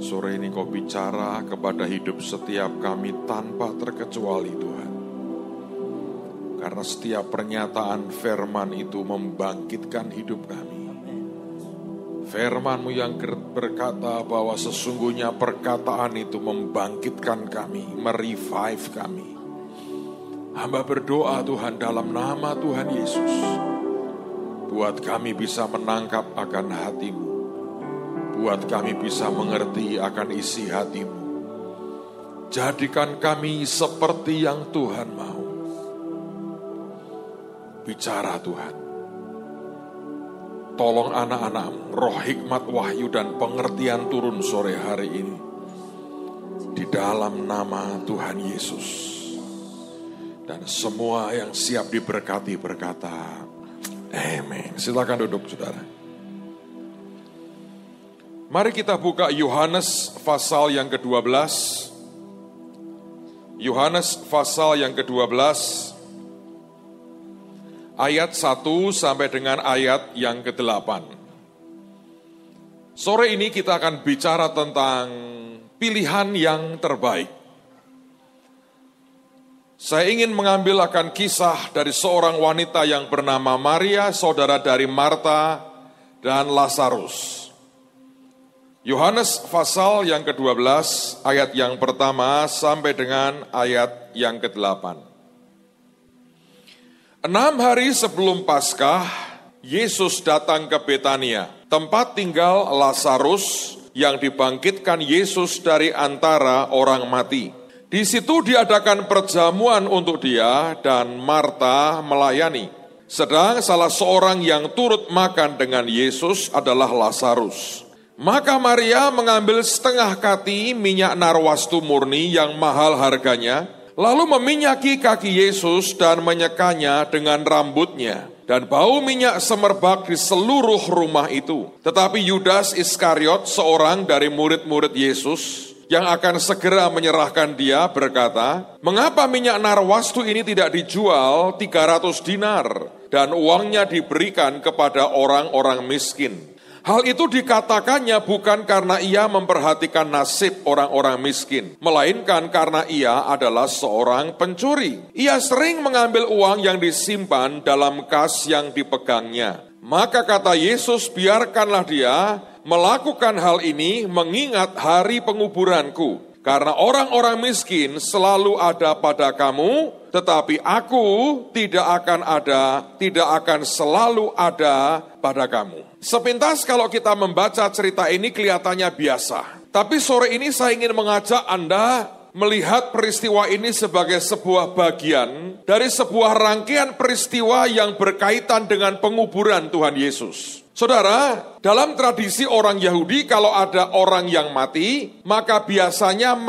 Sore ini Kau bicara kepada hidup setiap kami tanpa terkecuali Tuhan. Karena setiap pernyataan firman itu membangkitkan hidup kami. Firman-Mu yang berkata bahwa sesungguhnya perkataan itu membangkitkan kami, merevive kami. Hamba berdoa Tuhan dalam nama Tuhan Yesus. Buat kami bisa menangkap akan hati-Mu. Buat kami bisa mengerti akan isi hati-Mu. Jadikan kami seperti yang Tuhan mau. Bicara Tuhan. Tolong anak-anak-Mu, roh hikmat, wahyu, dan pengertian turun sore hari ini. Di dalam nama Tuhan Yesus. Dan semua yang siap diberkati berkata, amin. Silakan duduk saudara. Mari kita buka Yohanes pasal yang ke-12. Yohanes pasal yang ke-12. Ayat 1 sampai dengan ayat yang ke-8. Sore ini kita akan bicara tentang pilihan yang terbaik. Saya ingin mengambil akan kisah dari seorang wanita yang bernama Maria, saudara dari Marta dan Lazarus. Yohanes pasal yang ke-12, ayat yang pertama sampai dengan ayat yang ke-8. 6 hari sebelum Paskah, Yesus datang ke Betania, tempat tinggal Lazarus yang dibangkitkan Yesus dari antara orang mati. Di situ diadakan perjamuan untuk dia dan Marta melayani. Sedang salah seorang yang turut makan dengan Yesus adalah Lazarus. Maka Maria mengambil setengah kati minyak narwastu murni yang mahal harganya, lalu meminyaki kaki Yesus dan menyekanya dengan rambutnya. Dan bau minyak semerbak di seluruh rumah itu. Tetapi Yudas Iskariot, seorang dari murid-murid Yesus, yang akan segera menyerahkan dia, berkata, mengapa minyak narwastu ini tidak dijual 300 dinar dan uangnya diberikan kepada orang-orang miskin? Hal itu dikatakannya bukan karena ia memperhatikan nasib orang-orang miskin, melainkan karena ia adalah seorang pencuri. Ia sering mengambil uang yang disimpan dalam kas yang dipegangnya. Maka kata Yesus, biarkanlah dia melakukan hal ini mengingat hari penguburanku. Karena orang-orang miskin selalu ada pada kamu, tetapi aku tidak akan selalu ada pada kamu. Sepintas kalau kita membaca cerita ini kelihatannya biasa. Tapi sore ini saya ingin mengajak Anda melihat peristiwa ini sebagai sebuah bagian dari sebuah rangkaian peristiwa yang berkaitan dengan penguburan Tuhan Yesus. Saudara, dalam tradisi orang Yahudi kalau ada orang yang mati, maka biasanya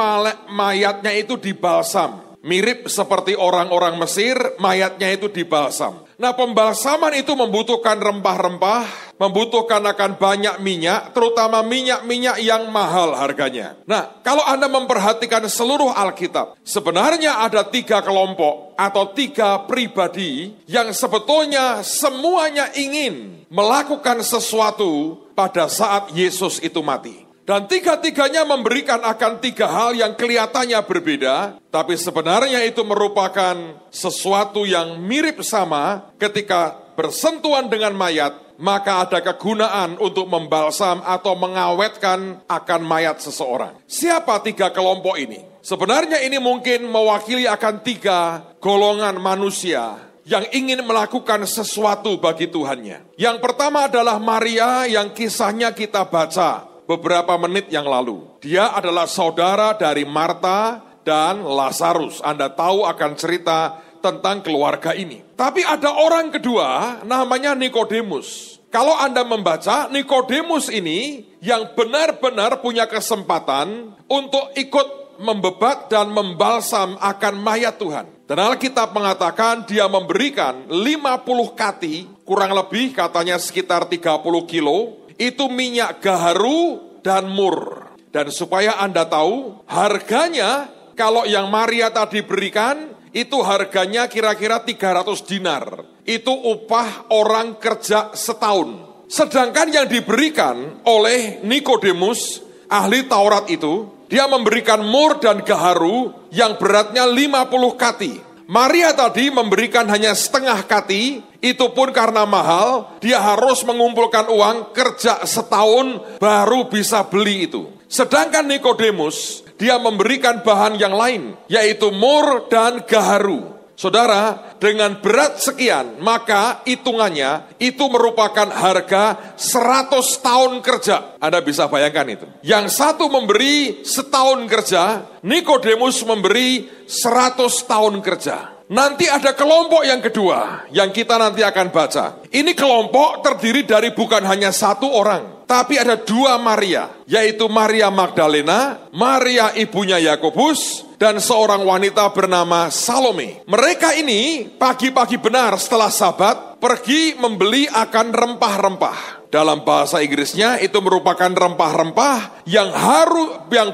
mayatnya itu dibalsam. Mirip seperti orang-orang Mesir, mayatnya itu dibalsam. Nah, pembalsaman itu membutuhkan rempah-rempah, membutuhkan akan banyak minyak, terutama minyak-minyak yang mahal harganya. Nah, kalau Anda memperhatikan seluruh Alkitab, sebenarnya ada 3 kelompok atau 3 pribadi yang sebetulnya semuanya ingin melakukan sesuatu pada saat Yesus itu mati. Dan 3-tiganya memberikan akan 3 hal yang kelihatannya berbeda, tapi sebenarnya itu merupakan sesuatu yang mirip sama. Ketika bersentuhan dengan mayat, maka ada kegunaan untuk membalsam atau mengawetkan akan mayat seseorang. Siapa 3 kelompok ini? Sebenarnya ini mungkin mewakili akan 3 golongan manusia yang ingin melakukan sesuatu bagi Tuhannya. Yang pertama adalah Maria yang kisahnya kita baca beberapa menit yang lalu. Dia adalah saudara dari Marta dan Lazarus. Anda tahu akan cerita tentang keluarga ini. Tapi ada orang kedua namanya Nikodemus. Kalau Anda membaca, Nikodemus ini yang benar-benar punya kesempatan untuk ikut membebat dan membalsam akan mayat Tuhan. Dan Alkitab mengatakan dia memberikan 50 kati, kurang lebih katanya sekitar 30 kilo, itu minyak gaharu dan mur. Dan supaya Anda tahu, harganya kalau yang Maria tadi berikan, itu harganya kira-kira 300 dinar. Itu upah orang kerja setahun. Sedangkan yang diberikan oleh Nikodemus ahli Taurat itu, dia memberikan mur dan gaharu yang beratnya 50 kati. Maria tadi memberikan hanya setengah kati, itu pun karena mahal, dia harus mengumpulkan uang, kerja setahun baru bisa beli itu. Sedangkan Nikodemus, dia memberikan bahan yang lain, yaitu mur dan gaharu. Saudara, dengan berat sekian, maka hitungannya itu merupakan harga 100 tahun kerja. Anda bisa bayangkan itu. Yang satu memberi setahun kerja, Nikodemus memberi 100 tahun kerja. Nanti ada kelompok yang kedua, yang kita nanti akan baca. Ini kelompok terdiri dari bukan hanya satu orang, tapi ada dua Maria, yaitu Maria Magdalena, Maria ibunya Yakobus, dan seorang wanita bernama Salome. Mereka ini pagi-pagi benar setelah Sabat pergi membeli akan rempah-rempah. Dalam bahasa Inggrisnya itu merupakan rempah-rempah yang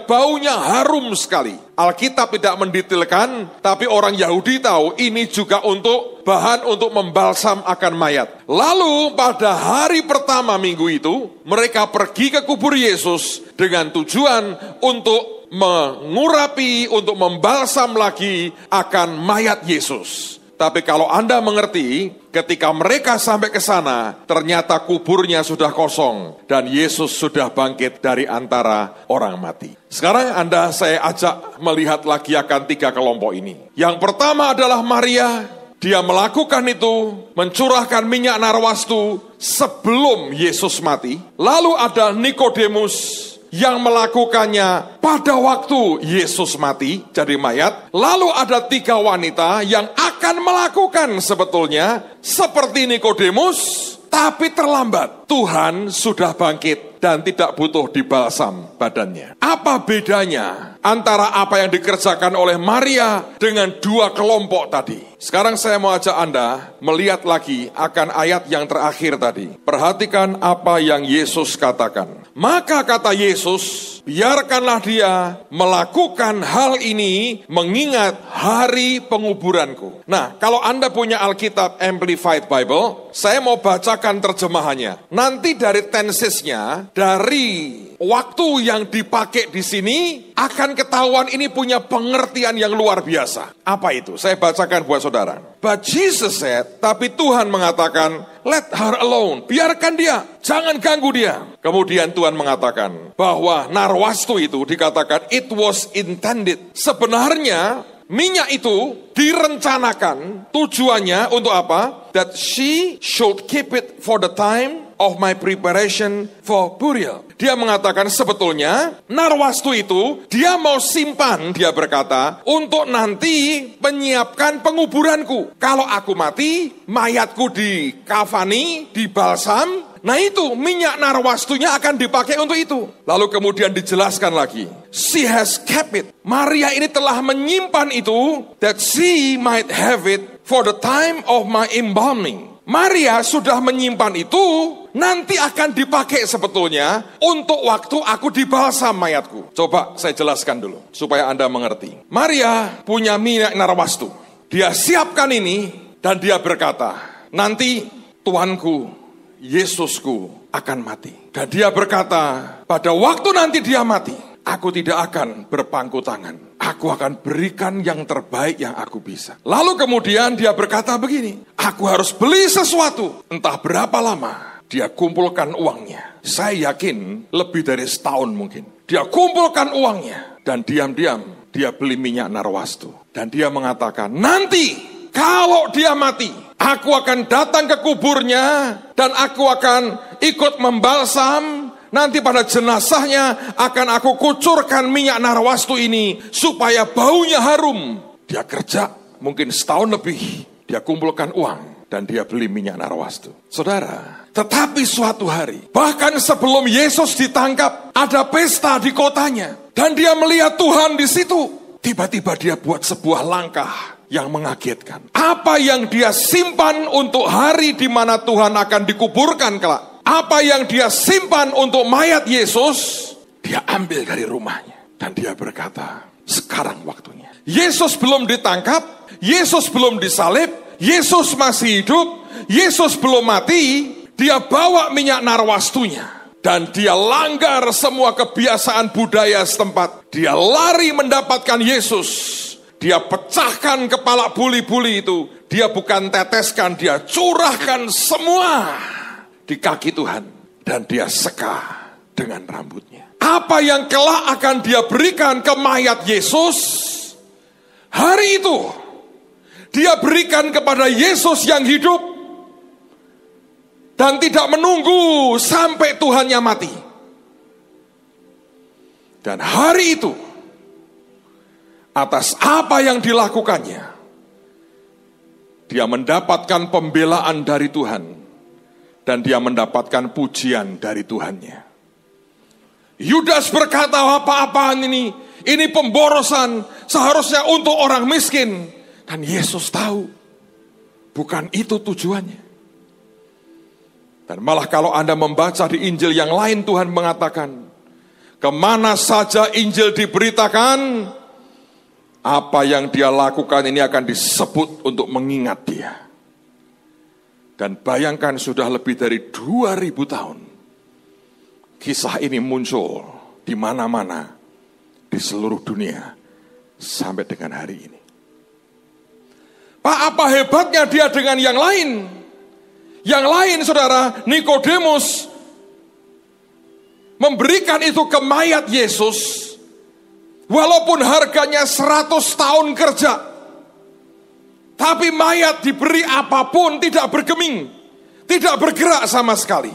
baunya harum sekali. Alkitab tidak mendetailkan, tapi orang Yahudi tahu ini juga untuk bahan untuk membalsam akan mayat. Lalu pada hari pertama minggu itu, mereka pergi ke kubur Yesus dengan tujuan untuk mengurapi, untuk membalsam lagi akan mayat Yesus. Tapi kalau Anda mengerti, ketika mereka sampai ke sana, ternyata kuburnya sudah kosong dan Yesus sudah bangkit dari antara orang mati. Sekarang saya ajak melihat lagi akan tiga kelompok ini. Yang pertama adalah Maria, dia melakukan itu, mencurahkan minyak narwastu sebelum Yesus mati. Lalu ada Nikodemus yang melakukannya pada waktu Yesus mati, jadi mayat. Lalu ada tiga wanita yang akan melakukan sebetulnya seperti Nikodemus, tapi terlambat. Tuhan sudah bangkit dan tidak butuh dibalsam badannya. Apa bedanya antara apa yang dikerjakan oleh Maria dengan dua kelompok tadi? Sekarang saya mau ajak Anda melihat lagi akan ayat yang terakhir tadi. Perhatikan apa yang Yesus katakan. Maka kata Yesus, biarkanlah dia melakukan hal ini mengingat hari penguburanku. Nah, kalau Anda punya Alkitab Amplified Bible, saya mau bacakan terjemahannya. Nanti dari tensesnya, dari waktu yang dipakai di sini, akan ketahuan ini punya pengertian yang luar biasa. Apa itu? Saya bacakan buat saudara. But Jesus said, tapi Tuhan mengatakan, let her alone, biarkan dia, jangan ganggu dia. Kemudian Tuhan mengatakan bahwa narwastu itu dikatakan it was intended. Sebenarnya minyak itu direncanakan tujuannya untuk apa? That she should keep it for the time of my preparation for burial. Dia mengatakan sebetulnya narwastu itu dia mau simpan, dia berkata, untuk nanti menyiapkan penguburanku. Kalau aku mati, mayatku dikafani, dibalsam. Nah itu minyak narwastunya akan dipakai untuk itu. Lalu kemudian dijelaskan lagi, she has kept it. Maria ini telah menyimpan itu, that she might have it for the time of my embalming. Maria sudah menyimpan itu, nanti akan dipakai sebetulnya untuk waktu aku dibalsam mayatku. Coba saya jelaskan dulu, supaya Anda mengerti. Maria punya minyak narwastu. Dia siapkan ini, dan dia berkata, nanti Tuanku, Yesusku akan mati. Dan dia berkata, pada waktu nanti dia mati, aku tidak akan berpangku tangan. Aku akan berikan yang terbaik yang aku bisa. Lalu kemudian dia berkata begini, aku harus beli sesuatu. Entah berapa lama dia kumpulkan uangnya. Saya yakin lebih dari setahun mungkin. Dia kumpulkan uangnya. Dan diam-diam dia beli minyak narwastu. Dan dia mengatakan, nanti kalau dia mati, aku akan datang ke kuburnya. Dan aku akan ikut membalsam. Nanti pada jenazahnya akan aku kucurkan minyak narwastu ini supaya baunya harum. Dia kerja mungkin setahun lebih, dia kumpulkan uang dan dia beli minyak narwastu. Saudara, tetapi suatu hari, bahkan sebelum Yesus ditangkap, ada pesta di kotanya dan dia melihat Tuhan di situ. Tiba-tiba dia buat sebuah langkah yang mengagetkan. Apa yang dia simpan untuk hari di mana Tuhan akan dikuburkan kelak, apa yang dia simpan untuk mayat Yesus, dia ambil dari rumahnya. Dan dia berkata, sekarang waktunya. Yesus belum ditangkap, Yesus belum disalib, Yesus masih hidup, Yesus belum mati. Dia bawa minyak narwastunya. Dan dia langgar semua kebiasaan budaya setempat. Dia lari mendapatkan Yesus. Dia pecahkan kepala buli-buli itu. Dia bukan teteskan, dia curahkan semua di kaki Tuhan. Dan dia seka dengan rambutnya. Apa yang kelak akan dia berikan ke mayat Yesus? Hari itu, dia berikan kepada Yesus yang hidup. Dan tidak menunggu sampai Tuhannya mati. Dan hari itu, atas apa yang dilakukannya, dia mendapatkan pembelaan dari Tuhan. Dan dia mendapatkan pujian dari Tuhannya. Yudas berkata, apa-apaan ini? Ini pemborosan, seharusnya untuk orang miskin. Dan Yesus tahu, bukan itu tujuannya. Dan malah kalau Anda membaca di Injil yang lain, Tuhan mengatakan, kemana saja Injil diberitakan, apa yang dia lakukan ini akan disebut untuk mengingat dia. Dan bayangkan sudah lebih dari 2000 tahun, kisah ini muncul di mana-mana, di seluruh dunia, sampai dengan hari ini. Pak, apa hebatnya dia dengan yang lain? Yang lain, saudara, Nikodemus memberikan itu ke mayat Yesus, walaupun harganya 100 tahun kerja. Tapi mayat diberi apapun tidak bergeming, tidak bergerak sama sekali.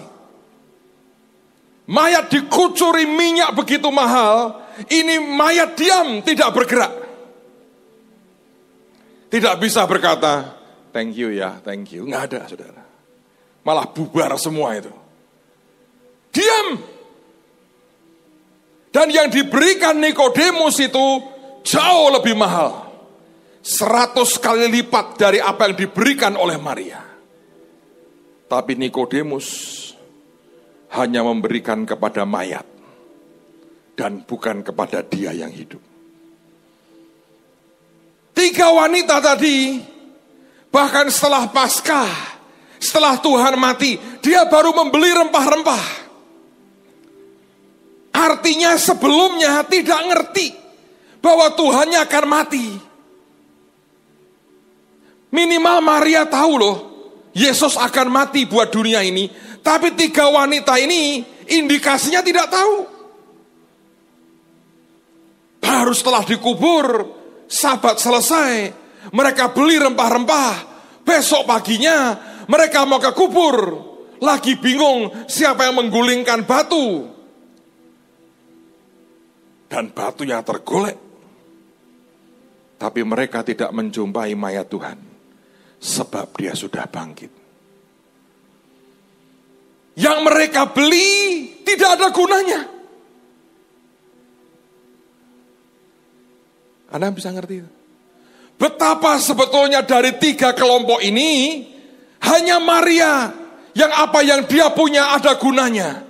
Mayat dikucuri minyak begitu mahal, ini mayat diam, tidak bergerak. Tidak bisa berkata, thank you ya, thank you. Nggak ada, saudara. Malah bubar semua itu. Diam. Dan yang diberikan Nikodemus itu jauh lebih mahal. 100 kali lipat dari apa yang diberikan oleh Maria. Tapi Nikodemus hanya memberikan kepada mayat. Dan bukan kepada dia yang hidup. 3 wanita tadi, bahkan setelah Paskah, setelah Tuhan mati, dia baru membeli rempah-rempah. Artinya sebelumnya tidak ngerti bahwa Tuhannya akan mati. Minimal Maria tahu loh, Yesus akan mati buat dunia ini. Tapi 3 wanita ini indikasinya tidak tahu. Baru setelah dikubur, Sabat selesai, mereka beli rempah-rempah. Besok paginya mereka mau ke kubur, lagi bingung siapa yang menggulingkan batu. Dan batunya tergolek. Tapi mereka tidak menjumpai mayat Tuhan, sebab dia sudah bangkit. Yang mereka beli tidak ada gunanya. Anda bisa ngerti itu? Betapa sebetulnya dari 3 kelompok ini, hanya Maria yang apa yang dia punya ada gunanya.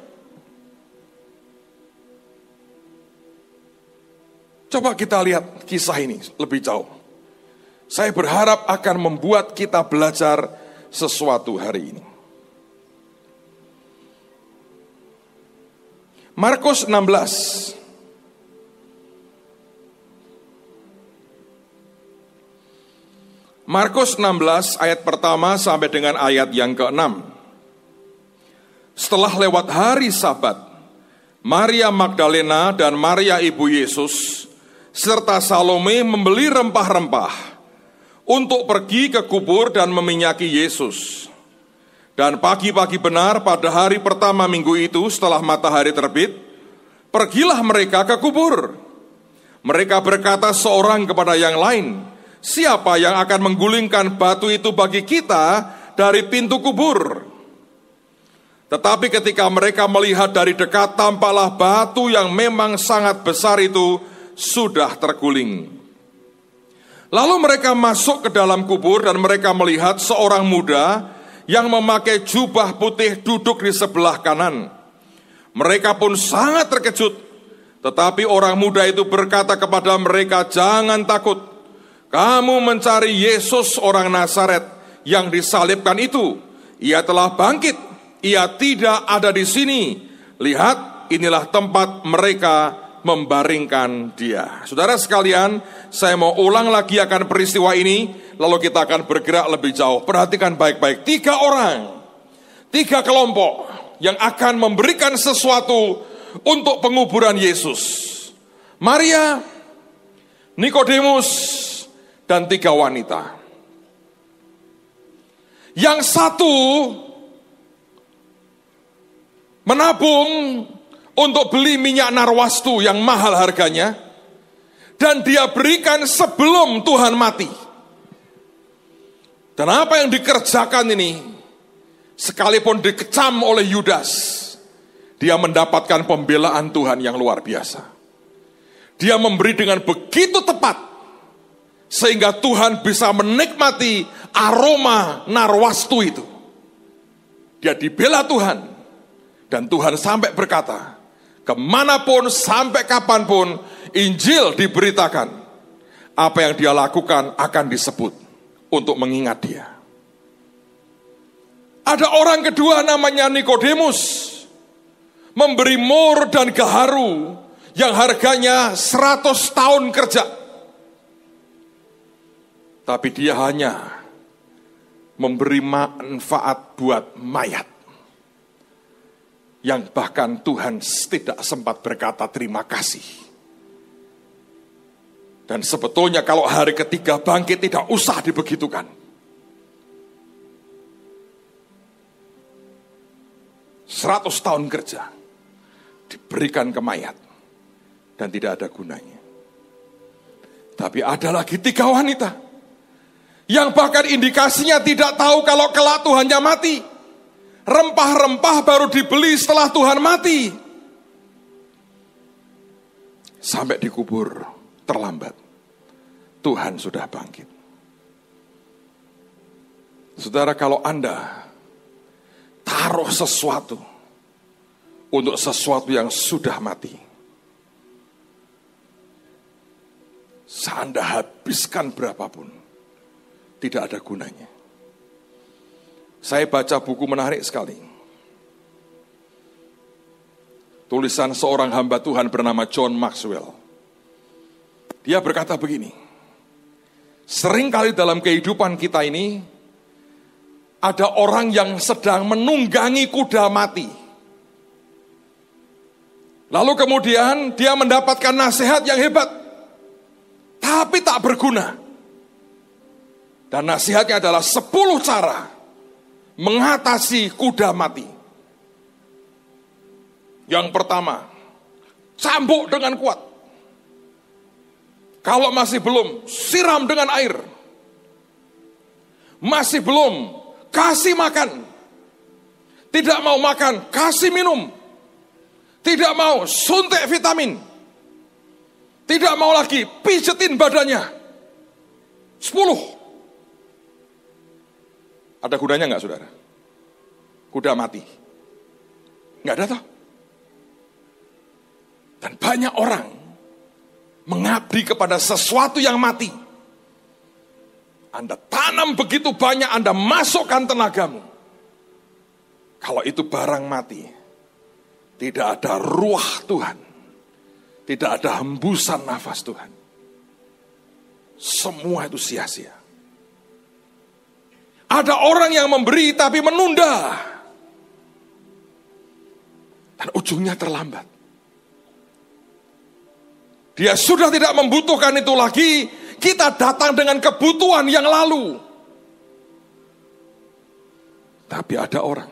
Coba kita lihat kisah ini lebih jauh. Saya berharap akan membuat kita belajar sesuatu hari ini. Markus 16. Markus 16 ayat pertama sampai dengan ayat yang ke-6. Setelah lewat hari Sabat, Maria Magdalena dan Maria ibu Yesus serta Salome membeli rempah-rempah untuk pergi ke kubur dan meminyaki Yesus. Dan pagi-pagi benar pada hari pertama minggu itu setelah matahari terbit, pergilah mereka ke kubur. Mereka berkata seorang kepada yang lain, siapa yang akan menggulingkan batu itu bagi kita dari pintu kubur? Tetapi ketika mereka melihat dari dekat, tampaklah batu yang memang sangat besar itu sudah terguling. Lalu mereka masuk ke dalam kubur dan mereka melihat seorang muda yang memakai jubah putih duduk di sebelah kanan. Mereka pun sangat terkejut. Tetapi orang muda itu berkata kepada mereka, jangan takut. Kamu mencari Yesus orang Nazaret yang disalibkan itu. Ia telah bangkit. Ia tidak ada di sini. Lihat, inilah tempat mereka membaringkan dia. Saudara sekalian, saya mau ulang lagi akan peristiwa ini, lalu kita akan bergerak lebih jauh. Perhatikan baik-baik, 3 orang, 3 kelompok yang akan memberikan sesuatu untuk penguburan Yesus. Maria, Nikodemus, dan 3 wanita. Yang satu menabung untuk beli minyak narwastu yang mahal harganya, dan dia berikan sebelum Tuhan mati. Dan apa yang dikerjakan ini, sekalipun dikecam oleh Yudas, dia mendapatkan pembelaan Tuhan yang luar biasa. Dia memberi dengan begitu tepat, sehingga Tuhan bisa menikmati aroma narwastu itu. Dia dibela Tuhan, dan Tuhan sampai berkata, kemanapun, sampai kapanpun Injil diberitakan, apa yang dia lakukan akan disebut untuk mengingat dia. Ada orang kedua namanya Nikodemus, memberi mur dan gaharu yang harganya 100 tahun kerja. Tapi dia hanya memberi manfaat buat mayat, yang bahkan Tuhan tidak sempat berkata terima kasih. Dan sebetulnya kalau hari ketiga bangkit tidak usah dibegitukan. 100 tahun kerja diberikan ke mayat dan tidak ada gunanya. Tapi ada lagi 3 wanita yang bahkan indikasinya tidak tahu kalau kelak Tuhannya mati. Rempah-rempah baru dibeli setelah Tuhan mati. Sampai dikubur terlambat, Tuhan sudah bangkit. Saudara, kalau Anda taruh sesuatu untuk sesuatu yang sudah mati, Anda habiskan berapapun, tidak ada gunanya. Saya baca buku menarik sekali. Tulisan seorang hamba Tuhan bernama John Maxwell. Dia berkata begini, seringkali dalam kehidupan kita ini, ada orang yang sedang menunggangi kuda mati. Lalu kemudian dia mendapatkan nasihat yang hebat, tapi tak berguna. Dan nasihatnya adalah 10 cara mengatasi kuda mati. Yang pertama, cambuk dengan kuat. Kalau masih belum, siram dengan air. Masih belum, kasih makan. Tidak mau makan, kasih minum. Tidak mau, suntik vitamin. Tidak mau lagi, pijetin badannya. 10. Ada gunanya nggak, saudara? Kuda mati. Nggak ada toh? Dan banyak orang mengabdi kepada sesuatu yang mati. Anda tanam begitu banyak, Anda masukkan tenagamu. Kalau itu barang mati, tidak ada ruah Tuhan. Tidak ada hembusan nafas Tuhan. Semua itu sia-sia. Ada orang yang memberi tapi menunda. Dan ujungnya terlambat. Dia sudah tidak membutuhkan itu lagi, kita datang dengan kebutuhan yang lalu. Tapi ada orang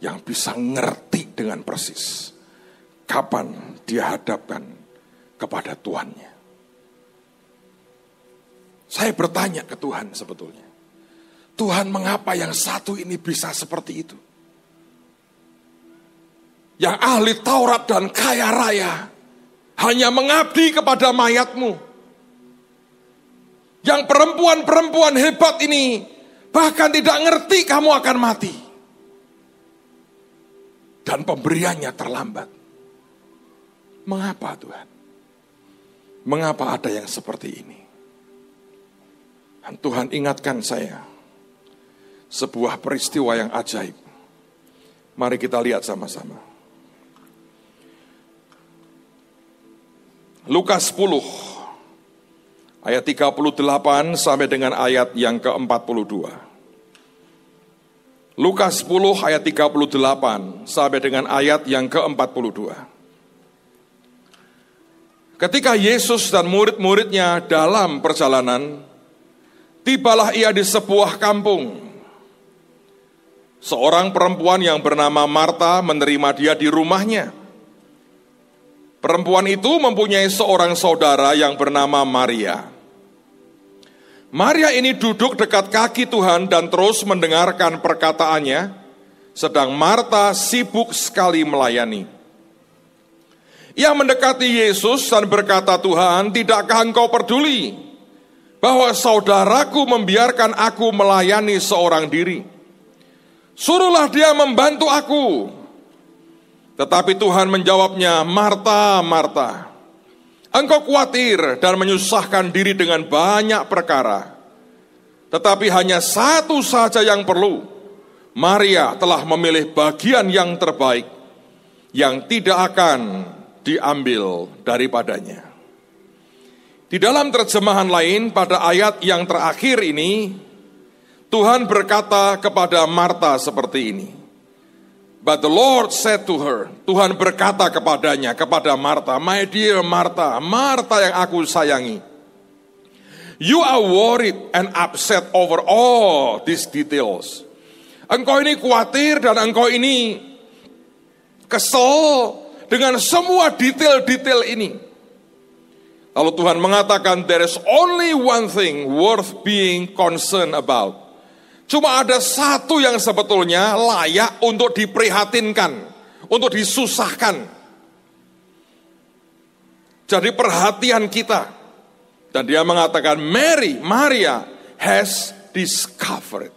yang bisa ngerti dengan persis kapan dia hadapkan kepada Tuhannya. Saya bertanya ke Tuhan sebetulnya, Tuhan, mengapa yang satu ini bisa seperti itu? Yang ahli Taurat dan kaya raya hanya mengabdi kepada mayatmu. Yang perempuan-perempuan hebat ini bahkan tidak ngerti kamu akan mati. Dan pemberiannya terlambat. Mengapa Tuhan? Mengapa ada yang seperti ini? Dan Tuhan ingatkan saya sebuah peristiwa yang ajaib. Mari kita lihat sama-sama. Lukas 10 ayat 38 sampai dengan ayat yang ke-42. Lukas 10 ayat 38 sampai dengan ayat yang ke-42. Ketika Yesus dan murid-muridnya dalam perjalanan, tibalah ia di sebuah kampung. Seorang perempuan yang bernama Marta menerima dia di rumahnya. Perempuan itu mempunyai seorang saudara yang bernama Maria. Maria ini duduk dekat kaki Tuhan dan terus mendengarkan perkataannya, sedang Marta sibuk sekali melayani. Ia mendekati Yesus dan berkata, "Tuhan, tidakkah engkau peduli bahwa saudaraku membiarkan aku melayani seorang diri? Suruhlah dia membantu aku." Tetapi Tuhan menjawabnya, "Marta, Marta, engkau khawatir dan menyusahkan diri dengan banyak perkara. Tetapi hanya satu saja yang perlu. Maria telah memilih bagian yang terbaik, yang tidak akan diambil daripadanya." Di dalam terjemahan lain, pada ayat yang terakhir ini, Tuhan berkata kepada Marta seperti ini. But the Lord said to her, Tuhan berkata kepadanya, kepada Marta, "My dear Marta, Marta yang aku sayangi, you are worried and upset over all these details." Engkau ini khawatir dan engkau ini kesel dengan semua detail-detail ini. Lalu Tuhan mengatakan, there is only one thing worth being concerned about. Cuma ada satu yang sebetulnya layak untuk diprihatinkan, untuk disusahkan. Jadi perhatian kita. Dan dia mengatakan, Maria has discovered.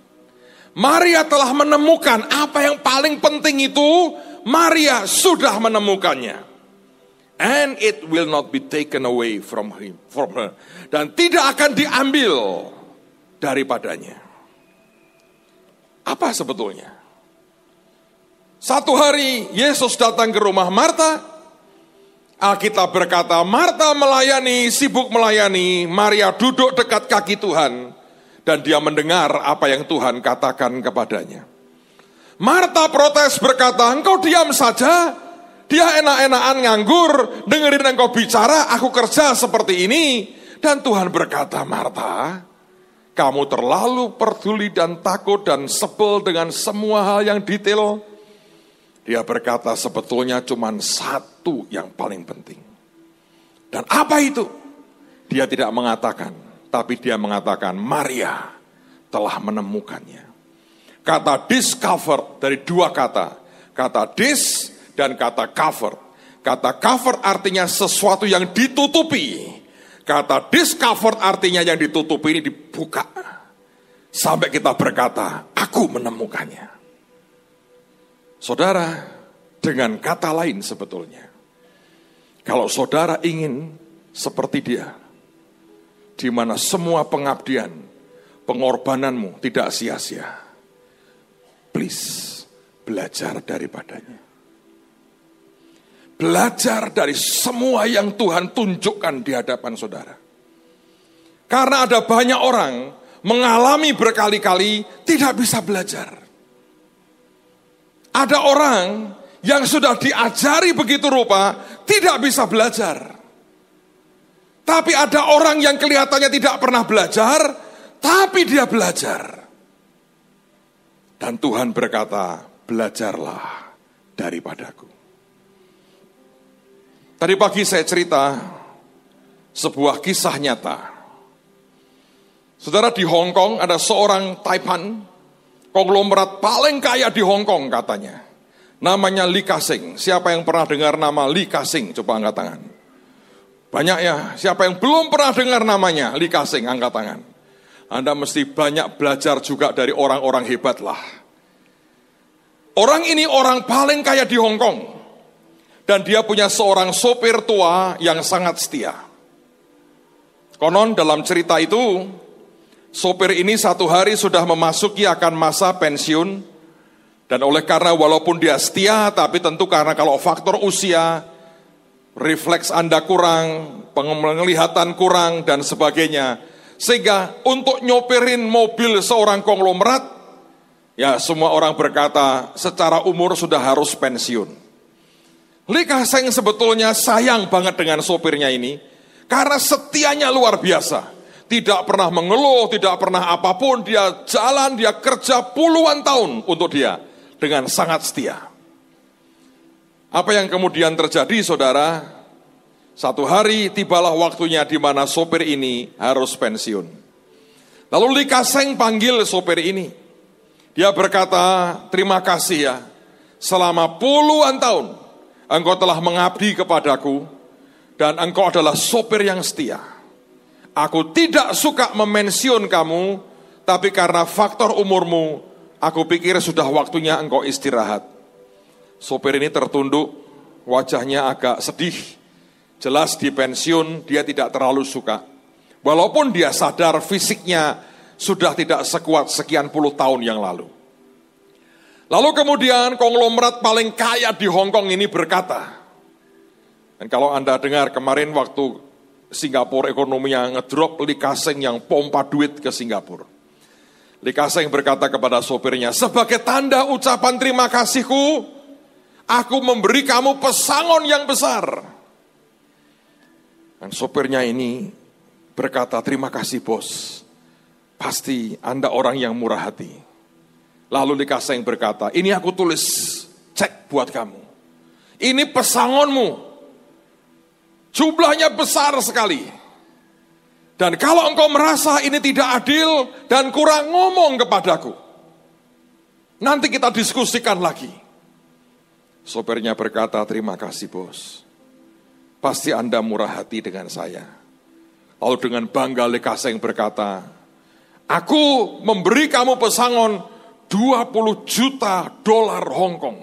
Maria telah menemukan apa yang paling penting itu, Maria sudah menemukannya. And it will not be taken away from her. Dan tidak akan diambil daripadanya. Apa sebetulnya? Satu hari Yesus datang ke rumah Marta. Alkitab berkata, Marta melayani, sibuk melayani. Maria duduk dekat kaki Tuhan. Dan dia mendengar apa yang Tuhan katakan kepadanya. Marta protes berkata, "Engkau diam saja. Dia enak-enakan nganggur, dengerin engkau bicara, aku kerja seperti ini." Dan Tuhan berkata, "Marta, kamu terlalu peduli dan takut dan sebel dengan semua hal yang detail." Dia berkata, sebetulnya cuma satu yang paling penting. Dan apa itu? Dia tidak mengatakan, tapi dia mengatakan, Maria telah menemukannya. Kata discover dari dua kata. Kata dis dan kata cover. Kata cover artinya sesuatu yang ditutupi. Kata discover artinya yang ditutupi ini dibuka. Sampai kita berkata, aku menemukannya. Saudara, dengan kata lain sebetulnya, kalau saudara ingin seperti dia, di mana semua pengabdian, pengorbananmu tidak sia-sia, please, belajar daripadanya. Belajar dari semua yang Tuhan tunjukkan di hadapan saudara. Karena ada banyak orang mengalami berkali-kali tidak bisa belajar. Ada orang yang sudah diajari begitu rupa tidak bisa belajar. Tapi ada orang yang kelihatannya tidak pernah belajar, tapi dia belajar. Dan Tuhan berkata, belajarlah daripadaku. Tadi pagi saya cerita sebuah kisah nyata. Saudara, di Hong Kong ada seorang Taipan, konglomerat paling kaya di Hong Kong katanya. Namanya Lee Ka-shing. Siapa yang pernah dengar nama Lee Ka-shing? Coba angkat tangan. Banyak ya. Siapa yang belum pernah dengar namanya Lee Ka-shing? Angkat tangan. Anda mesti banyak belajar juga dari orang-orang hebat lah. Orang ini orang paling kaya di Hong Kong. Dan dia punya seorang sopir tua yang sangat setia. Konon dalam cerita itu, sopir ini satu hari sudah memasuki akan masa pensiun. Dan oleh karena walaupun dia setia, tapi tentu karena kalau faktor usia, refleks Anda kurang, penglihatan kurang, dan sebagainya. Sehingga untuk nyopirin mobil seorang konglomerat, ya semua orang berkata secara umur sudah harus pensiun. Li Ka-sheng sebetulnya sayang banget dengan sopirnya ini, karena setianya luar biasa. Tidak pernah mengeluh, tidak pernah apapun, dia jalan, dia kerja puluhan tahun untuk dia, dengan sangat setia. Apa yang kemudian terjadi, saudara? Satu hari tibalah waktunya di mana sopir ini harus pensiun. Lalu Li Ka-sheng panggil sopir ini. Dia berkata, terima kasih ya, selama puluhan tahun engkau telah mengabdi kepadaku, dan engkau adalah sopir yang setia. Aku tidak suka memensiun kamu, tapi karena faktor umurmu, aku pikir sudah waktunya engkau istirahat. Sopir ini tertunduk, wajahnya agak sedih. Jelas di pensiun dia tidak terlalu suka. Walaupun dia sadar fisiknya sudah tidak sekuat sekian puluh tahun yang lalu. Lalu kemudian konglomerat paling kaya di Hong Kong ini berkata, dan kalau Anda dengar kemarin waktu Singapura ekonominya ngedrop, Li Ka-sheng yang pompa duit ke Singapura. Li Ka-sheng berkata kepada sopirnya, sebagai tanda ucapan terima kasihku, aku memberi kamu pesangon yang besar. Dan sopirnya ini berkata, terima kasih bos, pasti Anda orang yang murah hati. Lalu Li Ka-sheng berkata, ini aku tulis cek buat kamu. Ini pesangonmu, jumlahnya besar sekali. Dan kalau engkau merasa ini tidak adil dan kurang, ngomong kepadaku. Nanti kita diskusikan lagi. Sopirnya berkata, terima kasih bos, pasti Anda murah hati dengan saya. Lalu dengan bangga Li Ka-sheng berkata, aku memberi kamu pesangon 20 juta dolar Hong Kong.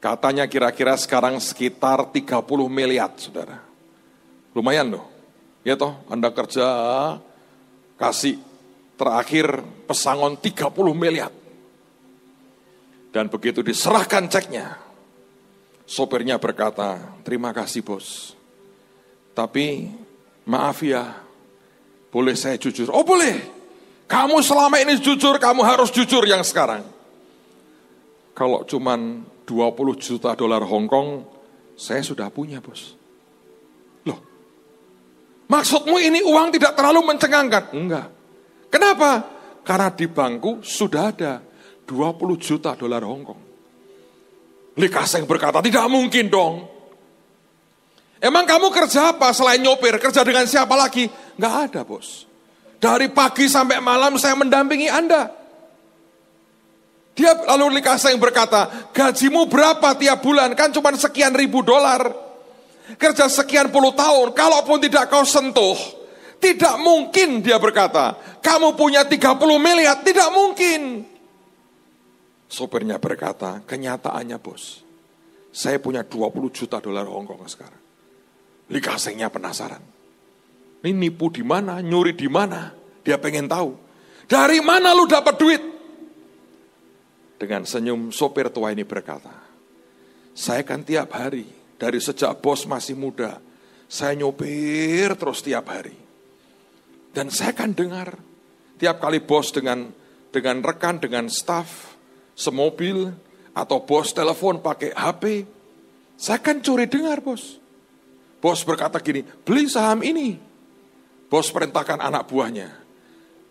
Katanya kira-kira sekarang sekitar 30 miliar, saudara. Lumayan loh. Ya toh, Anda kerja, kasih terakhir pesangon 30 miliar. Dan begitu diserahkan ceknya, sopirnya berkata, terima kasih bos, tapi maaf ya, boleh saya jujur? Oh boleh, kamu selama ini jujur, kamu harus jujur yang sekarang. Kalau cuman 20 juta dolar Hong Kong, saya sudah punya bos. Loh, maksudmu ini uang tidak terlalu mencengangkan? Enggak. Kenapa? Karena di bangku sudah ada 20 juta dolar Hong Kong. Li Ka-sheng berkata, tidak mungkin dong. Emang kamu kerja apa selain nyopir? Kerja dengan siapa lagi? Enggak ada bos. Dari pagi sampai malam saya mendampingi Anda. Dia lalu Li Ka-sheng berkata, gajimu berapa tiap bulan? Kan cuma sekian ribu dolar. Kerja sekian puluh tahun, kalaupun tidak kau sentuh, tidak mungkin, dia berkata, kamu punya 30 miliar, tidak mungkin. Sopirnya berkata, kenyataannya bos, saya punya 20 juta dolar Hong Kong sekarang. Li Ka-shengnya penasaran. Ini nipu di mana, nyuri di mana? Dia pengen tahu. Dari mana lu dapat duit? Dengan senyum sopir tua ini berkata, saya kan tiap hari, dari sejak bos masih muda, saya nyopir terus tiap hari. Dan saya kan dengar, tiap kali bos dengan rekan, dengan staf, semobil, atau bos telepon pakai HP, saya kan curi dengar bos. Bos berkata gini, beli saham ini. Bos perintahkan anak buahnya.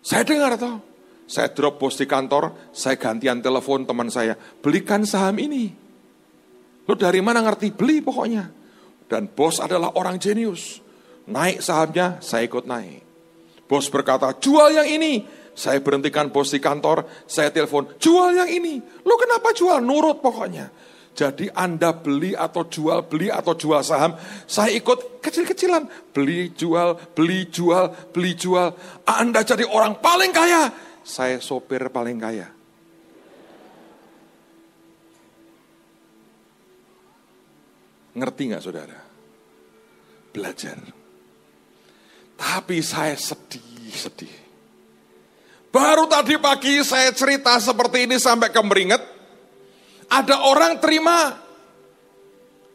Saya dengar toh, saya drop bos di kantor, saya gantian telepon teman saya, belikan saham ini. Lo dari mana ngerti? Beli pokoknya. Dan bos adalah orang jenius. Naik sahamnya, saya ikut naik. Bos berkata, jual yang ini. Saya berhentikan bos di kantor, saya telepon, jual yang ini. Lo kenapa jual? Nurut pokoknya. Jadi Anda beli atau jual saham, saya ikut kecil-kecilan. Beli, jual, beli, jual, beli, jual. Anda jadi orang paling kaya. Saya sopir paling kaya. Ngerti gak saudara? Belajar. Tapi saya sedih. Baru tadi pagi saya cerita seperti ini sampai kemeringet. Ada orang terima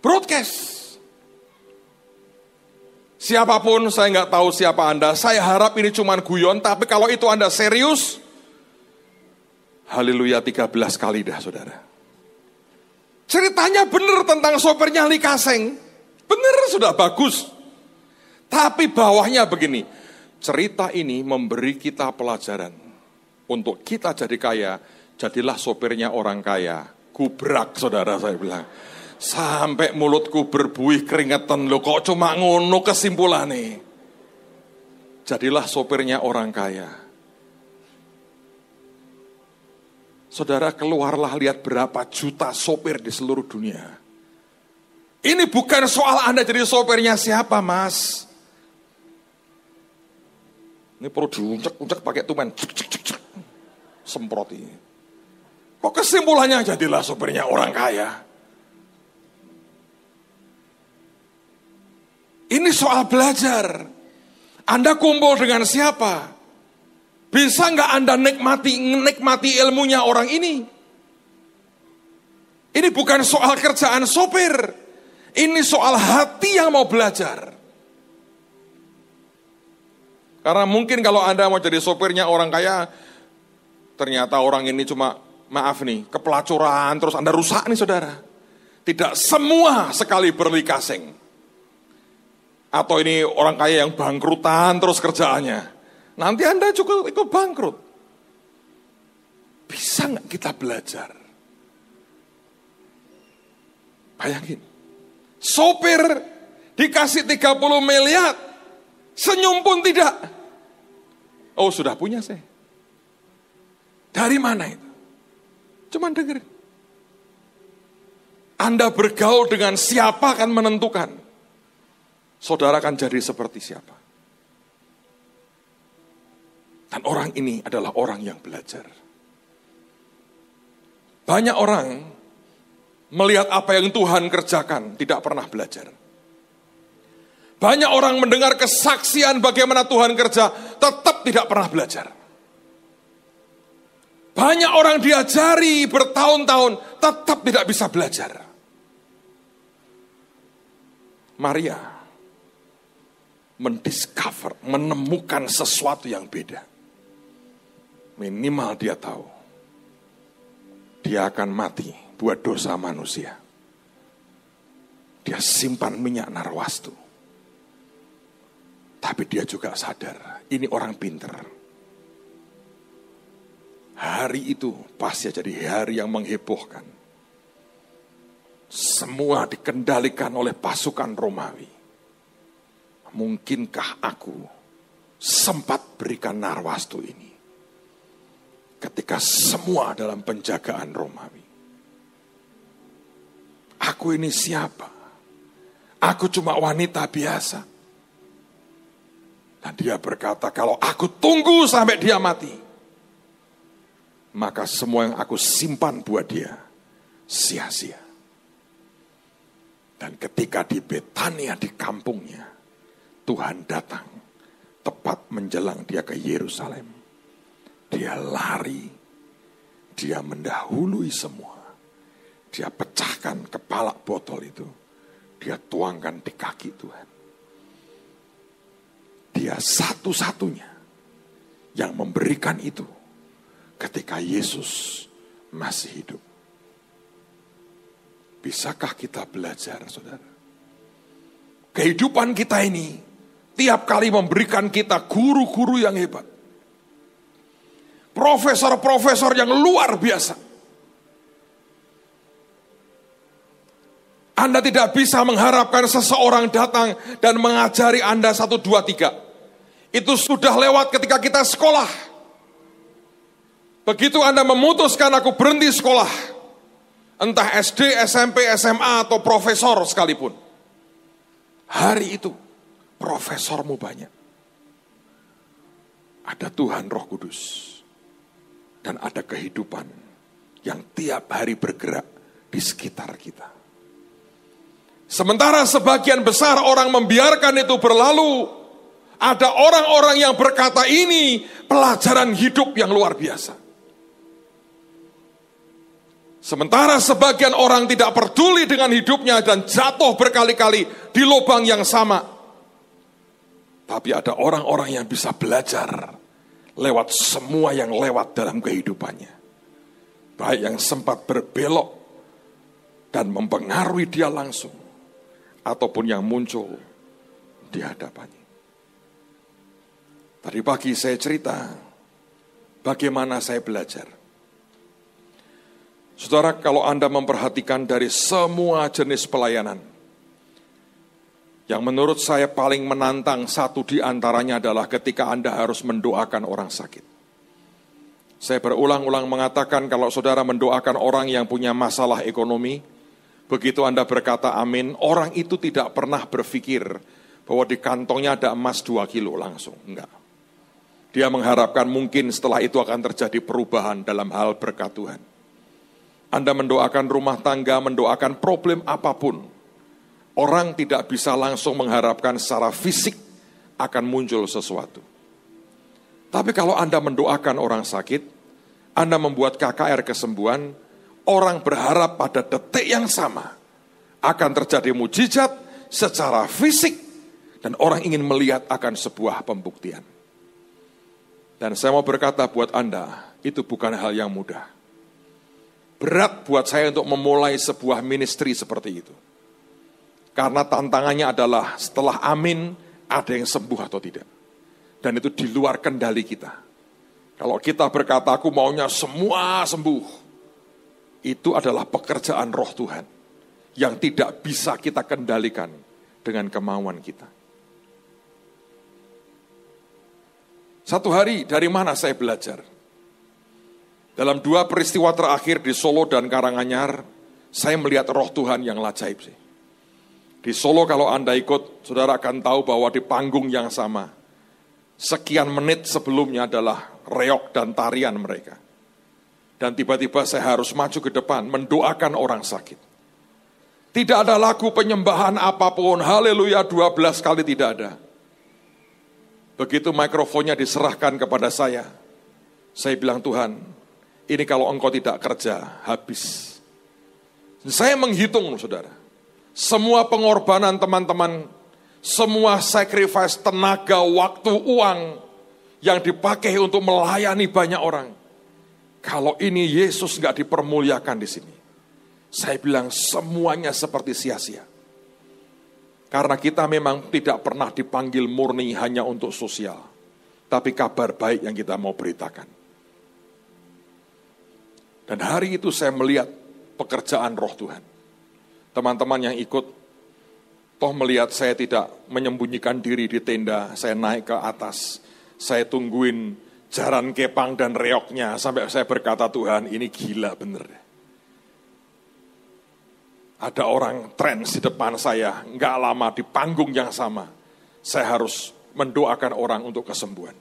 broadcast. Siapapun, saya nggak tahu siapa Anda, saya harap ini cuma guyon, tapi kalau itu Anda serius, haleluya 13 kali dah saudara. Ceritanya benar tentang sopirnya Li Ka-seng, benar sudah bagus. Tapi bawahnya begini, cerita ini memberi kita pelajaran. Untuk kita jadi kaya, jadilah sopirnya orang kaya. Gubrak saudara saya bilang. Sampai mulutku berbuih keringetan, lo kok cuma ngono kesimpulannya. Jadilah sopirnya orang kaya. Saudara keluarlah lihat berapa juta sopir di seluruh dunia. Ini bukan soal Anda jadi sopirnya siapa mas. Ini perlu diuncek-uncek pakai tumen. Semprot ini. Kok kesimpulannya jadilah sopirnya orang kaya. Ini soal belajar. Anda kumpul dengan siapa? Bisa nggak Anda nikmati ilmunya orang ini? Ini bukan soal kerjaan sopir. Ini soal hati yang mau belajar. Karena mungkin kalau Anda mau jadi sopirnya orang kaya, ternyata orang ini cuma, maaf nih, kepelacuran, terus Anda rusak nih saudara. Tidak semua sekali Li Ka-seng. Atau ini orang kaya yang bangkrutan terus kerjaannya. Nanti Anda juga ikut bangkrut. Bisa nggak kita belajar? Bayangin. Sopir dikasih 30 miliar. Senyum pun tidak. Oh sudah punya saya. Dari mana itu? Cuman dengerin. Anda bergaul dengan siapa akan menentukan. Saudara akan jadi seperti siapa. Dan orang ini adalah orang yang belajar. Banyak orang melihat apa yang Tuhan kerjakan, tidak pernah belajar. Banyak orang mendengar kesaksian bagaimana Tuhan kerja, tetap tidak pernah belajar. Banyak orang diajari bertahun-tahun, tetap tidak bisa belajar. Maria menemukan sesuatu yang beda. Minimal dia tahu, dia akan mati buat dosa manusia. Dia simpan minyak narwastu. Tapi dia juga sadar, ini orang pinter. Hari itu pasti jadi hari yang menghebohkan. Semua dikendalikan oleh pasukan Romawi. Mungkinkah aku sempat berikan narwastu ini? Ketika semua dalam penjagaan Romawi. Aku ini siapa? Aku cuma wanita biasa. Dan dia berkata, kalau aku tunggu sampai dia mati, maka semua yang aku simpan buat dia sia-sia. Dan ketika di Betania, di kampungnya, Tuhan datang tepat menjelang dia ke Yerusalem. Dia lari, dia mendahului semua. Dia pecahkan kepala botol itu, dia tuangkan di kaki Tuhan. Dia satu-satunya yang memberikan itu ketika Yesus masih hidup. Bisakah kita belajar, saudara? Kehidupan kita ini tiap kali memberikan kita guru-guru yang hebat. Profesor-profesor yang luar biasa. Anda tidak bisa mengharapkan seseorang datang dan mengajari Anda 1, 2, 3. Itu sudah lewat ketika kita sekolah. Begitu Anda memutuskan aku berhenti sekolah, entah SD, SMP, SMA, atau profesor sekalipun. Hari itu, profesormu banyak. Ada Tuhan Roh Kudus. Dan ada kehidupan yang tiap hari bergerak di sekitar kita. Sementara sebagian besar orang membiarkan itu berlalu, ada orang-orang yang berkata ini pelajaran hidup yang luar biasa. Sementara sebagian orang tidak peduli dengan hidupnya dan jatuh berkali-kali di lubang yang sama. Tapi ada orang-orang yang bisa belajar lewat semua yang lewat dalam kehidupannya. Baik yang sempat berbelok dan mempengaruhi dia langsung, ataupun yang muncul di hadapannya. Tadi pagi saya cerita bagaimana saya belajar. Saudara, kalau Anda memperhatikan dari semua jenis pelayanan, yang menurut saya paling menantang satu di antaranya adalah ketika Anda harus mendoakan orang sakit. Saya berulang-ulang mengatakan kalau saudara mendoakan orang yang punya masalah ekonomi, begitu Anda berkata amin, orang itu tidak pernah berpikir bahwa di kantongnya ada emas 2 kilo langsung, enggak. Dia mengharapkan mungkin setelah itu akan terjadi perubahan dalam hal berkat Tuhan. Anda mendoakan rumah tangga, mendoakan problem apapun, orang tidak bisa langsung mengharapkan secara fisik akan muncul sesuatu. Tapi kalau Anda mendoakan orang sakit, Anda membuat KKR kesembuhan, orang berharap pada detik yang sama akan terjadi mujizat secara fisik dan orang ingin melihat akan sebuah pembuktian. Dan saya mau berkata buat Anda, itu bukan hal yang mudah. Berat buat saya untuk memulai sebuah ministry seperti itu. Karena tantangannya adalah setelah amin, ada yang sembuh atau tidak. Dan itu di luar kendali kita. Kalau kita berkata, aku maunya semua sembuh, itu adalah pekerjaan roh Tuhan yang tidak bisa kita kendalikan dengan kemauan kita. Satu hari, dari mana saya belajar? Dalam 2 peristiwa terakhir di Solo dan Karanganyar, saya melihat roh Tuhan yang ajaib sih. Di Solo kalau Anda ikut, saudara akan tahu bahwa di panggung yang sama, sekian menit sebelumnya adalah reog dan tarian mereka. Dan tiba-tiba saya harus maju ke depan, mendoakan orang sakit. Tidak ada lagu penyembahan apapun, haleluya 12 kali tidak ada. Begitu mikrofonnya diserahkan kepada saya bilang, Tuhan, ini kalau engkau tidak kerja, habis. Saya menghitung, saudara. Semua pengorbanan teman-teman, semua sacrifice tenaga, waktu, uang yang dipakai untuk melayani banyak orang. Kalau ini Yesus nggak dipermuliakan di sini, saya bilang semuanya seperti sia-sia. Karena kita memang tidak pernah dipanggil murni hanya untuk sosial, tapi kabar baik yang kita mau beritakan. Dan hari itu saya melihat pekerjaan roh Tuhan. Teman-teman yang ikut, toh melihat saya tidak menyembunyikan diri di tenda, saya naik ke atas, saya tungguin jaran kepang dan reoknya, sampai saya berkata, Tuhan ini gila bener. Ada orang trans di depan saya, nggak lama di panggung yang sama, saya harus mendoakan orang untuk kesembuhan.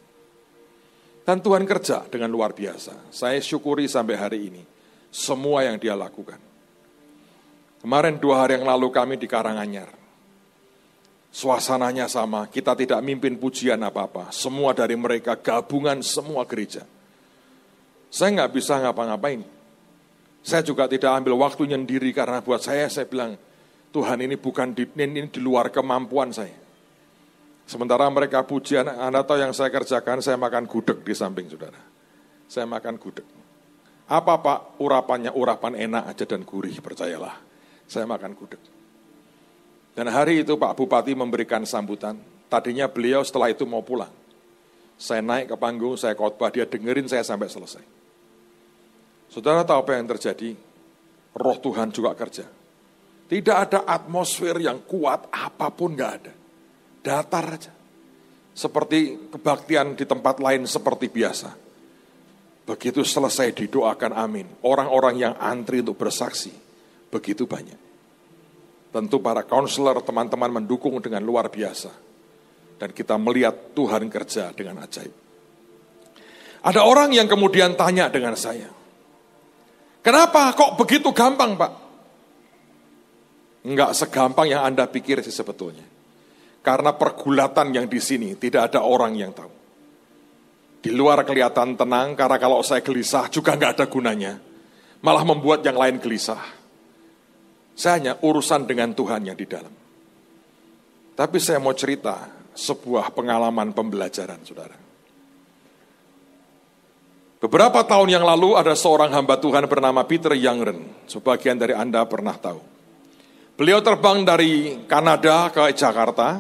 Dan Tuhan kerja dengan luar biasa. Saya syukuri sampai hari ini semua yang dia lakukan. Kemarin 2 hari yang lalu kami di Karanganyar. Suasananya sama, kita tidak mimpin pujian apa-apa. Semua dari mereka gabungan semua gereja. Saya nggak bisa ngapa-ngapain. Saya juga tidak ambil waktu nyendiri karena buat saya bilang, Tuhan ini bukan ini di luar kemampuan saya. Sementara mereka pujian, Anda tahu yang saya kerjakan, saya makan gudeg di samping saudara. Saya makan gudeg. Apa Pak? Urapannya urapan enak aja dan gurih, percayalah. Saya makan gudeg. Dan hari itu Pak Bupati memberikan sambutan. Tadinya beliau setelah itu mau pulang. Saya naik ke panggung, saya khotbah, dia dengerin saya sampai selesai. Saudara tahu apa yang terjadi? Roh Tuhan juga kerja. Tidak ada atmosfer yang kuat, apapun nggak ada. Datar aja. Seperti kebaktian di tempat lain seperti biasa. Begitu selesai didoakan amin. Orang-orang yang antri untuk bersaksi. Begitu banyak. Tentu para konselor, teman-teman mendukung dengan luar biasa. Dan kita melihat Tuhan kerja dengan ajaib. Ada orang yang kemudian tanya dengan saya. Kenapa kok begitu gampang Pak? Enggak segampang yang Anda pikir sih sebetulnya. Karena pergulatan yang di sini tidak ada orang yang tahu. Di luar kelihatan tenang, karena kalau saya gelisah juga nggak ada gunanya. malah membuat yang lain gelisah. Saya hanya urusan dengan Tuhan yang di dalam. Tapi saya mau cerita sebuah pengalaman pembelajaran, saudara. Beberapa tahun yang lalu ada seorang hamba Tuhan bernama Peter Youngren. Sebagian dari Anda pernah tahu. Beliau terbang dari Kanada ke Jakarta,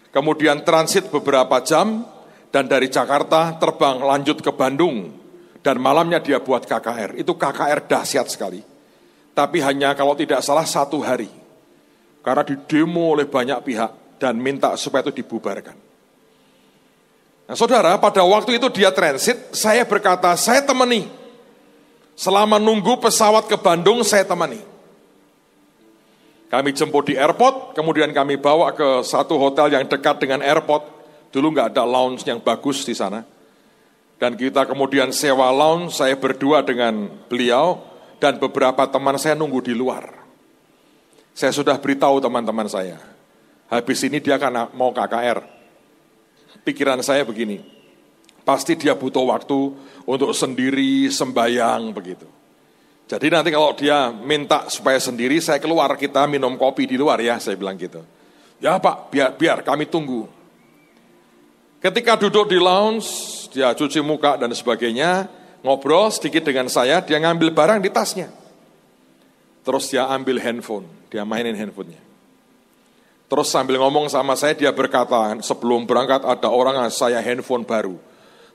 kemudian transit beberapa jam, dan dari Jakarta terbang lanjut ke Bandung, dan malamnya dia buat KKR. Itu KKR dahsyat sekali. Tapi hanya kalau tidak salah 1 hari. Karena didemo oleh banyak pihak dan minta supaya itu dibubarkan. Nah, saudara, pada waktu itu dia transit, saya berkata, saya temani. Selama nunggu pesawat ke Bandung, saya temani. Kami jemput di airport, kemudian kami bawa ke satu hotel yang dekat dengan airport. Dulu nggak ada lounge yang bagus di sana. Dan kita kemudian sewa lounge, saya berdua dengan beliau, dan beberapa teman saya nunggu di luar. Saya sudah beritahu teman-teman saya, habis ini dia akan mau KKR. Pikiran saya begini, pasti dia butuh waktu untuk sendiri sembayang begitu. Jadi nanti kalau dia minta supaya sendiri, saya keluar, kita minum kopi di luar ya, saya bilang gitu. Ya Pak, biar kami tunggu. Ketika duduk di lounge, dia cuci muka dan sebagainya, ngobrol sedikit dengan saya, dia ngambil barang di tasnya. Terus dia ambil handphone, dia mainin handphonenya. Terus sambil ngomong sama saya, dia berkata, sebelum berangkat ada orang yang saya handphone baru.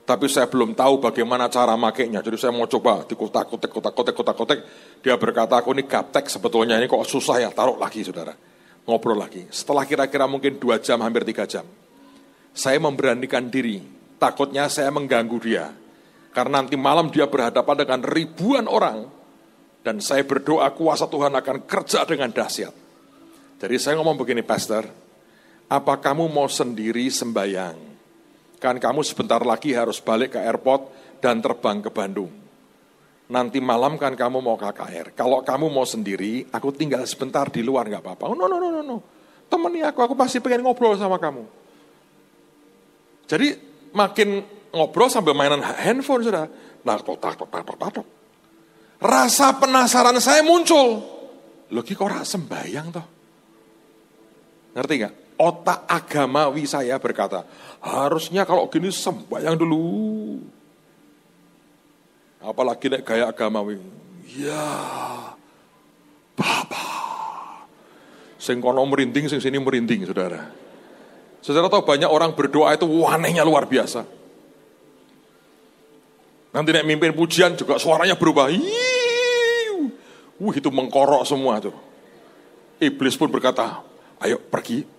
Tapi saya belum tahu bagaimana cara makainya. Jadi saya mau coba dikotak-kotak. Dia berkata, aku ini gaptek sebetulnya, ini kok susah ya, taruh lagi saudara. Ngobrol lagi. Setelah kira-kira mungkin 2 jam, hampir 3 jam. Saya memberanikan diri, takutnya saya mengganggu dia. Karena nanti malam dia berhadapan dengan ribuan orang. Dan saya berdoa kuasa Tuhan akan kerja dengan dahsyat. Jadi saya ngomong begini, Pastor, apa kamu mau sendiri sembayang? Kan kamu sebentar lagi harus balik ke airport dan terbang ke Bandung. Nanti malam kan kamu mau KKR. Kalau kamu mau sendiri, aku tinggal sebentar di luar, gak apa-apa. Oh, no. Temani aku pasti pengen ngobrol sama kamu. Jadi makin ngobrol sambil mainan handphone, saudara. Nah, tok. Rasa penasaran saya muncul. Loh, kok ora sembayang toh? Ngerti gak? Otak agamawi saya berkata, harusnya kalau gini sembahyang dulu. Apalagi nek gaya agamawi. Ya, Bapak. Sing kono merinding, sing sini merinding, saudara. Saudara tahu banyak orang berdoa itu anehnya luar biasa. Nanti nek mimpin pujian juga suaranya berubah. Itu mengkorok semua tuh. Iblis pun berkata, ayo pergi.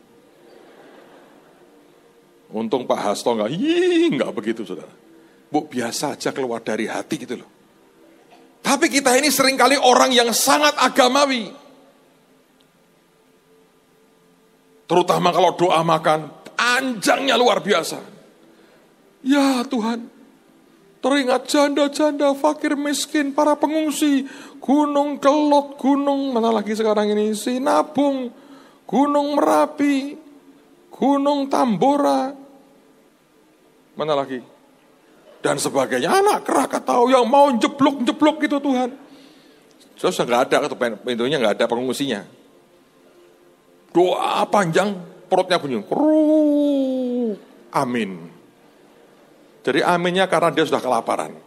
Untung Pak Hasto enggak begitu saudara. Bu, biasa aja keluar dari hati gitu loh. Tapi kita ini seringkali orang yang sangat agamawi. Terutama kalau doa makan, panjangnya luar biasa. Ya Tuhan, teringat janda-janda, fakir miskin, para pengungsi, Gunung Kelot, gunung, mana lagi sekarang ini, Sinabung, Gunung Merapi, Gunung Tambora, mana lagi? Dan sebagainya. Anak Krakatau yang mau jeblok gitu Tuhan. Sudah nggak ada, pintunya nggak ada pengungsinya. Doa panjang, perutnya bunyi. Amin. Jadi aminnya karena dia sudah kelaparan.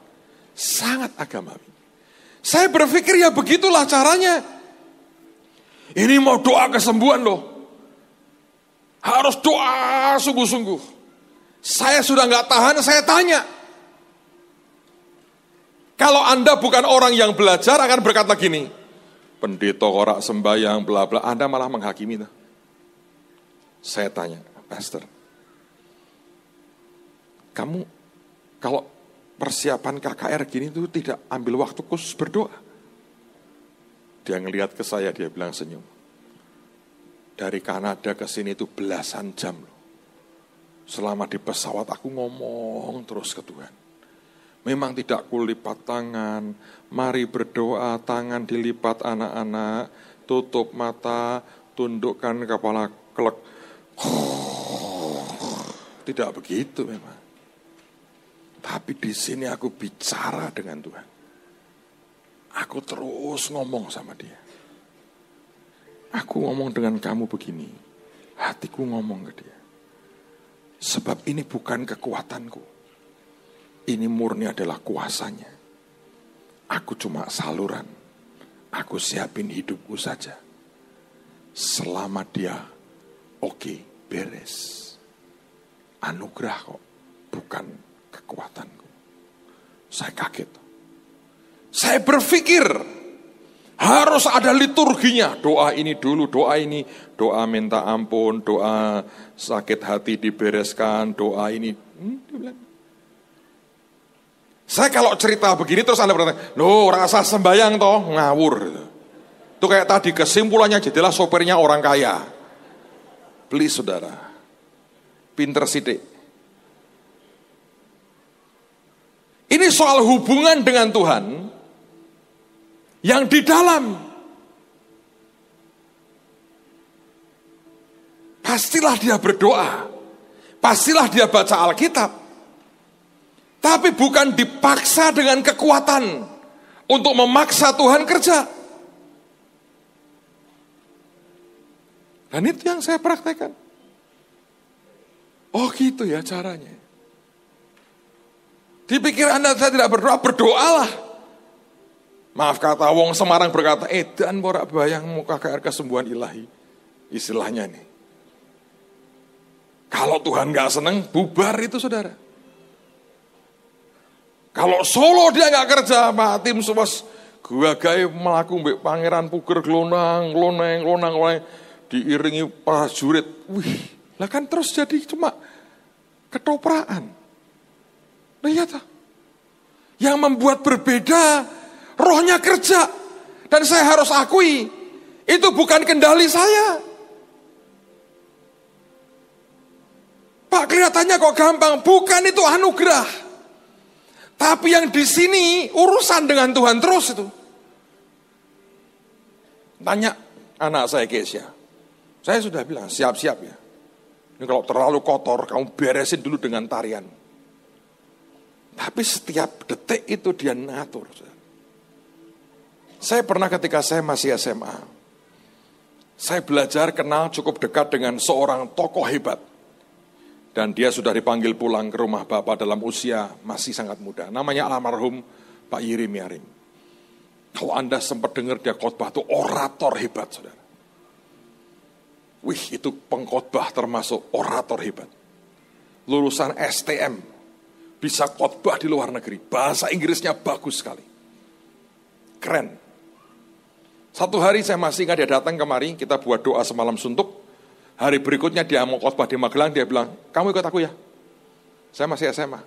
Sangat agamawi. Saya berpikir ya begitulah caranya. Ini mau doa kesembuhan loh. Harus doa sungguh-sungguh. Saya sudah nggak tahan, saya tanya. Kalau Anda bukan orang yang belajar akan berkata gini, pendeta korak sembahyang bla bla, Anda malah menghakimi. Saya tanya, Pastor, kamu kalau persiapan KKR gini tuh tidak ambil waktu khusus berdoa? Dia ngelihat ke saya, dia bilang senyum. Dari Kanada ke sini itu belasan jam loh. Selama di pesawat aku ngomong terus ke Tuhan. Memang tidak kulipat tangan, mari berdoa, tangan dilipat anak-anak, tutup mata, tundukkan kepala kelek. Tidak begitu memang. Tapi di sini aku bicara dengan Tuhan. Aku terus ngomong sama dia. Aku ngomong dengan kamu begini. Hatiku ngomong ke dia. Sebab ini bukan kekuatanku. Ini murni adalah kuasanya. Aku cuma saluran. Aku siapin hidupku saja. Selama dia oke, beres. Anugerah kok, bukan kekuatanku. Saya kaget. Saya berpikir harus ada liturginya. Doa ini dulu, doa ini. Doa minta ampun, doa sakit hati dibereskan, doa ini. Saya kalau cerita begini terus Anda berkata, loh rasa sembayang toh, ngawur. Itu kayak tadi kesimpulannya jadilah sopirnya orang kaya. Please saudara, pinter sidik. Ini soal hubungan dengan Tuhan yang di dalam. Pastilah dia berdoa, pastilah dia baca Alkitab, tapi bukan dipaksa dengan kekuatan untuk memaksa Tuhan kerja. Dan itu yang saya praktekkan. Oh gitu ya caranya. Dipikir Anda saya tidak berdoa, berdoalah. Maaf kata wong Semarang berkata, edan borak bayang muka KR kesembuhan ilahi. Istilahnya nih. Kalau Tuhan gak seneng, bubar itu saudara. Kalau Solo dia gak kerja, Pak Tim Suwas, gua gaya melaku mbek Pangeran Puger glonang, diiringi prajurit. Wih, lah kan terus jadi cuma ketopraan. Lihat tak? Yang membuat berbeda, rohnya kerja. Dan saya harus akui, itu bukan kendali saya. Pak kelihatannya kok gampang, bukan itu anugerah. Tapi yang di sini urusan dengan Tuhan terus itu. Tanya anak saya Kesia. Saya sudah bilang siap-siap ya. Ini kalau terlalu kotor kamu beresin dulu dengan tarian. Tapi setiap detik itu dia ngatur. Saya pernah ketika saya masih SMA. Saya belajar kenal cukup dekat dengan seorang tokoh hebat. Dan dia sudah dipanggil pulang ke rumah Bapak dalam usia masih sangat muda. Namanya almarhum Pak Yiri Miarim. Kalau Anda sempat dengar dia khotbah itu orator hebat, saudara. Wih, itu pengkhotbah termasuk orator hebat. Lulusan STM, bisa khotbah di luar negeri. Bahasa Inggrisnya bagus sekali. Keren. Satu hari saya masih ingat dia datang kemari, kita buat doa semalam suntuk. Hari berikutnya dia mau khotbah di Magelang, dia bilang, kamu ikut aku ya? Saya masih SMA.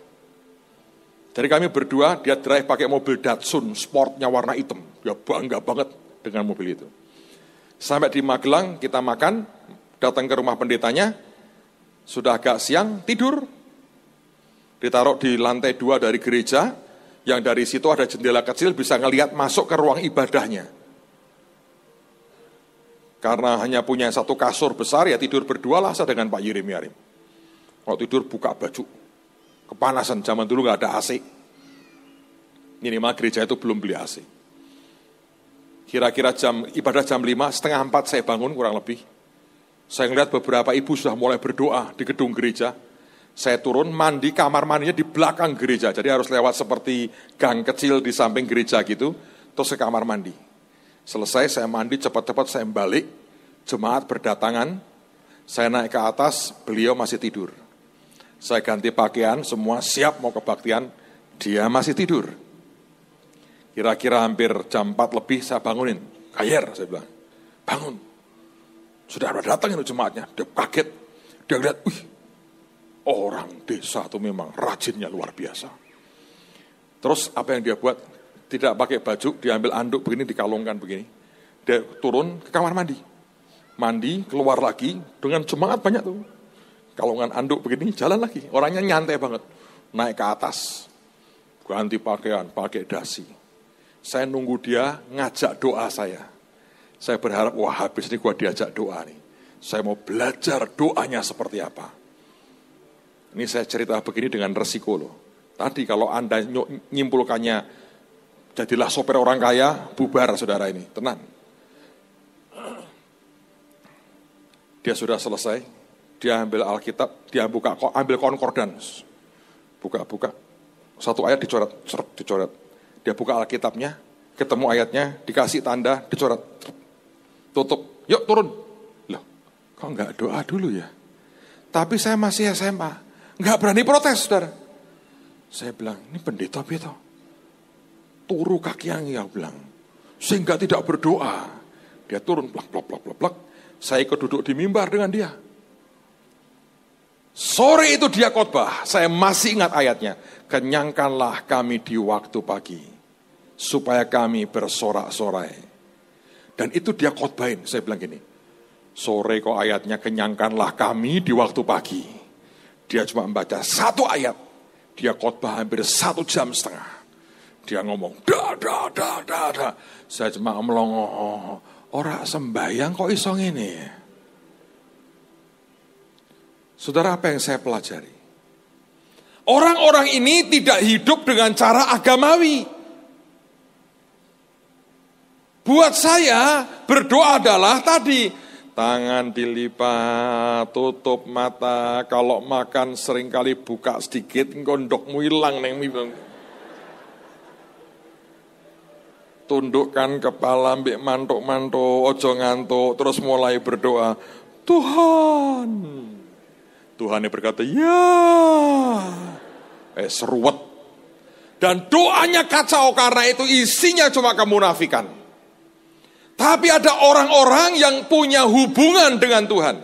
Jadi kami berdua, dia drive pakai mobil Datsun, sportnya warna hitam. Dia bangga banget dengan mobil itu. Sampai di Magelang, kita makan, datang ke rumah pendetanya, sudah agak siang, tidur. Ditaruh di lantai 2 dari gereja, yang dari situ ada jendela kecil, bisa ngelihat masuk ke ruang ibadahnya. Karena hanya punya satu kasur besar, ya tidur berdua lah saya dengan Pak Yiri Miarim. Kalau tidur buka baju, kepanasan, zaman dulu gak ada AC. Minimal gereja itu belum beli AC. Kira-kira ibadah jam 5, setengah 4 saya bangun kurang lebih. Saya ngeliat beberapa ibu sudah mulai berdoa di gedung gereja. Saya turun, mandi, kamar mandinya di belakang gereja. Jadi harus lewat seperti gang kecil di samping gereja gitu, terus ke kamar mandi. Selesai saya mandi, cepat-cepat saya balik, jemaat berdatangan, saya naik ke atas, beliau masih tidur. Saya ganti pakaian, semua siap mau kebaktian, dia masih tidur. Kira-kira hampir jam 4 lebih saya bangunin, Kayer, saya bilang, bangun. Sudah datang itu jemaatnya, dia kaget, dia lihat, wih, orang desa itu memang rajinnya luar biasa. Terus apa yang dia buat? Tidak pakai baju, diambil anduk begini, dikalungkan begini. Dia turun ke kamar mandi. Mandi, keluar lagi, dengan jemaat banyak tuh. Kalungan anduk begini, jalan lagi. Orangnya nyantai banget. Naik ke atas, ganti pakaian, pakai dasi. Saya nunggu dia ngajak doa saya. Saya berharap, wah habis ini gua diajak doa nih. Saya mau belajar doanya seperti apa. Ini saya cerita begini dengan resiko loh. Tadi kalau Anda nyimpulkannya, Jadilah sopir orang kaya, bubar saudara ini, tenang. Dia sudah selesai, dia ambil Alkitab, dia ambil konkordans. Buka, satu ayat dicoret. Dia buka Alkitabnya, ketemu ayatnya, dikasih tanda, dicoret. Tutup, yuk turun. Loh, kok enggak doa dulu ya? Tapi saya masih SMA, enggak berani protes, saudara. Saya bilang, ini pendeta beto. Turu kaki yang bilang, sehingga tidak berdoa. Dia turun, plak. Saya ikut duduk di mimbar dengan dia. Sore itu dia khotbah, saya masih ingat ayatnya. Kenyangkanlah kami di waktu pagi, supaya kami bersorak-sorai. Dan itu dia khotbahin, saya bilang gini, sore kok ayatnya kenyangkanlah kami di waktu pagi. Dia cuma membaca satu ayat, dia khotbah hampir 1,5 jam. Dia ngomong, da. Saya cuma melongo, ora sembahyang kok iso ngene. Saudara, apa yang saya pelajari? Orang-orang ini tidak hidup dengan cara agamawi. Buat saya, berdoa adalah tadi, tangan dilipat, tutup mata, kalau makan seringkali buka sedikit, gondokmu hilang neng mibang. Tundukkan kepala, ambek mantuk-mantuk, ojo ngantuk, terus mulai berdoa. Tuhan yang berkata, ya. Seruat. Dan doanya kacau karena itu isinya cuma kemunafikan. Tapi ada orang-orang yang punya hubungan dengan Tuhan.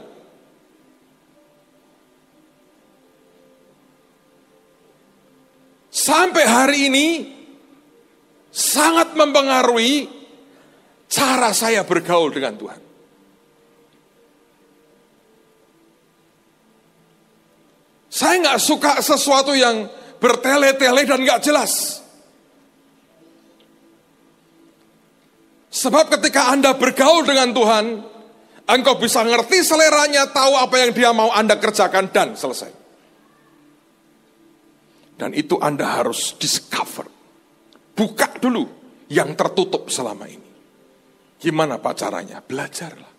Sampai hari ini, sangat mempengaruhi cara saya bergaul dengan Tuhan. Saya nggak suka sesuatu yang bertele-tele dan nggak jelas. Sebab ketika Anda bergaul dengan Tuhan, engkau bisa ngerti seleranya, tahu apa yang dia mau Anda kerjakan, dan selesai. Dan itu Anda harus discover. Buka dulu yang tertutup selama ini. Gimana Pak caranya? Belajarlah.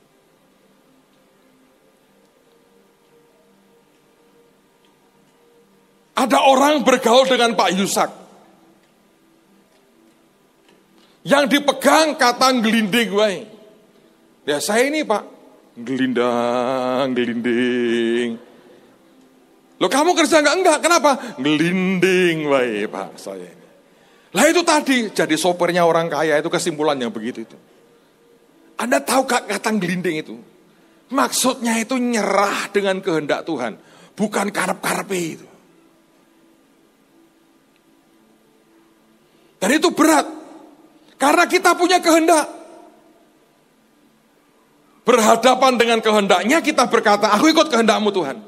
Ada orang bergaul dengan Pak Yusak. Yang dipegang kata ngelinding wae. Ya saya ini Pak, gelinding. Loh kamu kerja enggak? Kenapa? Gelinding wae Pak saya ini. Lah itu tadi, jadi sopirnya orang kaya itu kesimpulan yang begitu itu. Anda tahu kata gelinding itu? Maksudnya itu nyerah dengan kehendak Tuhan. Bukan karep-karepe itu. Dan itu berat. Karena kita punya kehendak. Berhadapan dengan kehendaknya kita berkata, aku ikut kehendakmu Tuhan.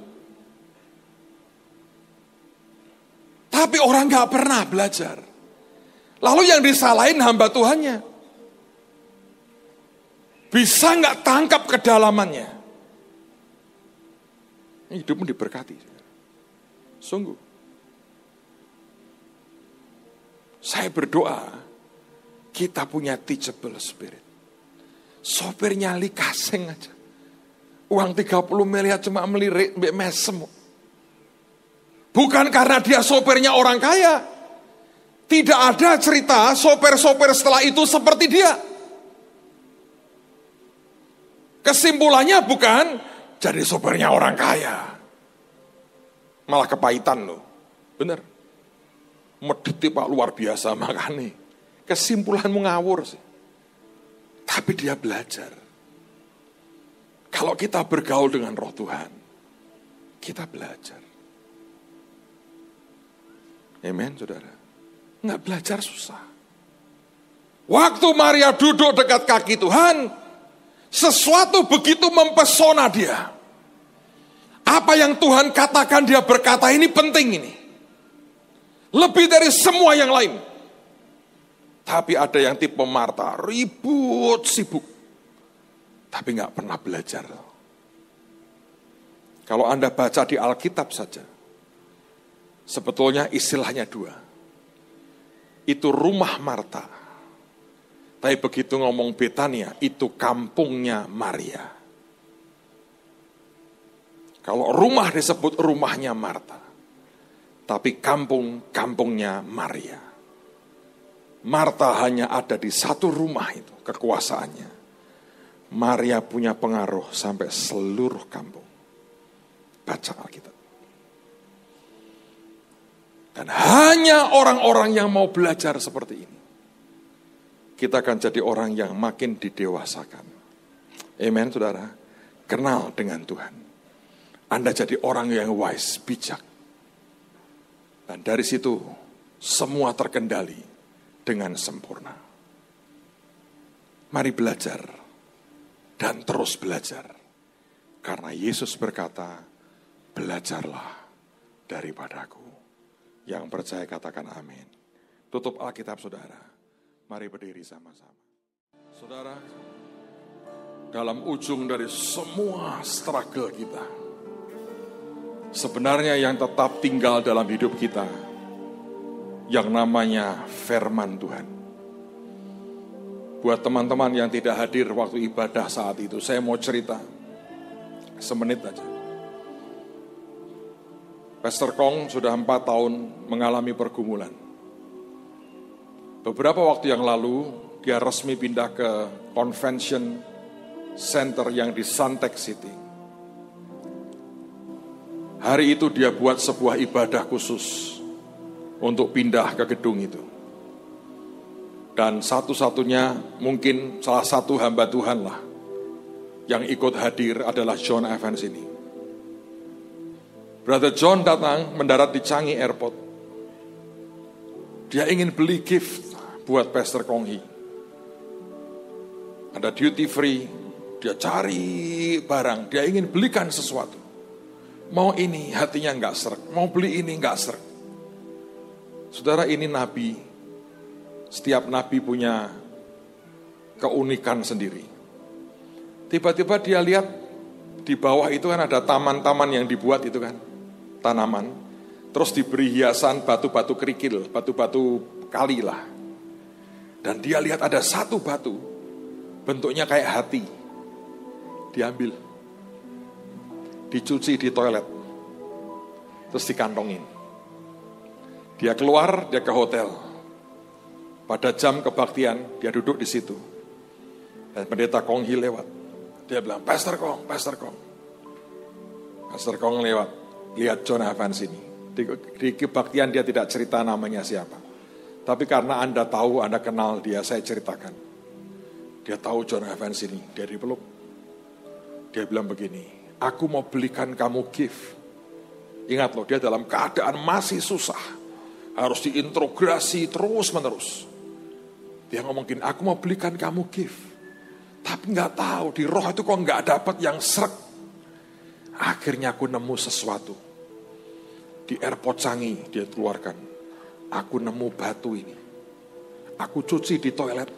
Tapi orang gak pernah belajar. Lalu yang disalahin hamba Tuhannya. Bisa gak tangkap kedalamannya. Hidupmu diberkati. Sungguh. Saya berdoa, kita punya teachable spirit. Sopirnya likaseng aja. Uang 30 miliar cuma melirik, mbak mesem. Bukan karena dia sopirnya orang kaya. Tidak ada cerita sopir-sopir setelah itu seperti dia. Kesimpulannya bukan jadi sopirnya orang kaya. Malah kepahitan loh. Bener. Mediti Pak luar biasa makanya. Kesimpulanmu ngawur sih. Tapi dia belajar. Kalau kita bergaul dengan Roh Tuhan, kita belajar. Amen, saudara. Nggak belajar susah. Waktu Maria duduk dekat kaki Tuhan, sesuatu begitu mempesona dia. Apa yang Tuhan katakan, dia berkata ini penting ini. Lebih dari semua yang lain. Tapi ada yang tipe Marta, ribut, sibuk. Tapi gak pernah belajar. Kalau Anda baca di Alkitab saja, sebetulnya istilahnya dua. itu rumah Marta. Tapi begitu ngomong Betania, itu kampungnya Maria. Kalau rumah disebut rumahnya Marta, tapi kampungnya Maria. Marta hanya ada di satu rumah itu, kekuasaannya. Maria punya pengaruh sampai seluruh kampung. Baca Alkitab. Dan hanya orang-orang yang mau belajar seperti ini, kita akan jadi orang yang makin didewasakan. Amen, saudara. Kenal dengan Tuhan. Anda jadi orang yang wise, bijak. Dan dari situ, semua terkendali dengan sempurna. Mari belajar dan terus belajar. Karena Yesus berkata, belajarlah daripadaku. Yang percaya katakan amin. Tutup Alkitab saudara. Mari berdiri sama-sama. Saudara, dalam ujung dari semua struggle kita, sebenarnya yang tetap tinggal dalam hidup kita, yang namanya firman Tuhan. Buat teman-teman yang tidak hadir waktu ibadah saat itu, saya mau cerita semenit aja. Pastor Kong sudah 4 tahun mengalami pergumulan. Beberapa waktu yang lalu, dia resmi pindah ke convention center yang di Suntec City. Hari itu dia buat sebuah ibadah khusus untuk pindah ke gedung itu. Dan satu-satunya, mungkin salah satu hamba Tuhan lah, yang ikut hadir adalah John Evans ini. Brother John datang mendarat di Changi Airport. Dia ingin beli gift buat Pastor Kong Hee. Ada duty free, dia cari barang, dia ingin belikan sesuatu. Mau ini, hatinya nggak srek. Mau beli ini, nggak srek. Saudara, ini nabi. Setiap nabi punya keunikan sendiri. Tiba-tiba dia lihat di bawah itu kan ada taman-taman yang dibuat itu kan. Tanaman. Terus diberi hiasan batu-batu kerikil, batu-batu kali lah. Dan dia lihat ada satu batu, bentuknya kayak hati. Diambil. Dicuci di toilet. Terus dikantongin. Dia keluar, dia ke hotel. Pada jam kebaktian, dia duduk di situ. Dan pendeta Kong Hee lewat. Dia bilang, Pastor Kong, Pastor Kong. Pastor Kong lewat, lihat John Evans ini. Di kebaktian dia tidak cerita namanya siapa. Tapi karena Anda tahu, Anda kenal dia, saya ceritakan. Dia tahu John Evans ini, dia dipeluk. Dia bilang begini, aku mau belikan kamu gift. Ingat loh, dia dalam keadaan masih susah. Harus diintegrasi terus-menerus. Dia ngomong gini, aku mau belikan kamu gift. Tapi gak tahu, di roh itu kok gak dapat yang srek. Akhirnya aku nemu sesuatu. Di airport Changi, dia keluarkan. Aku nemu batu ini. Aku cuci di toilet.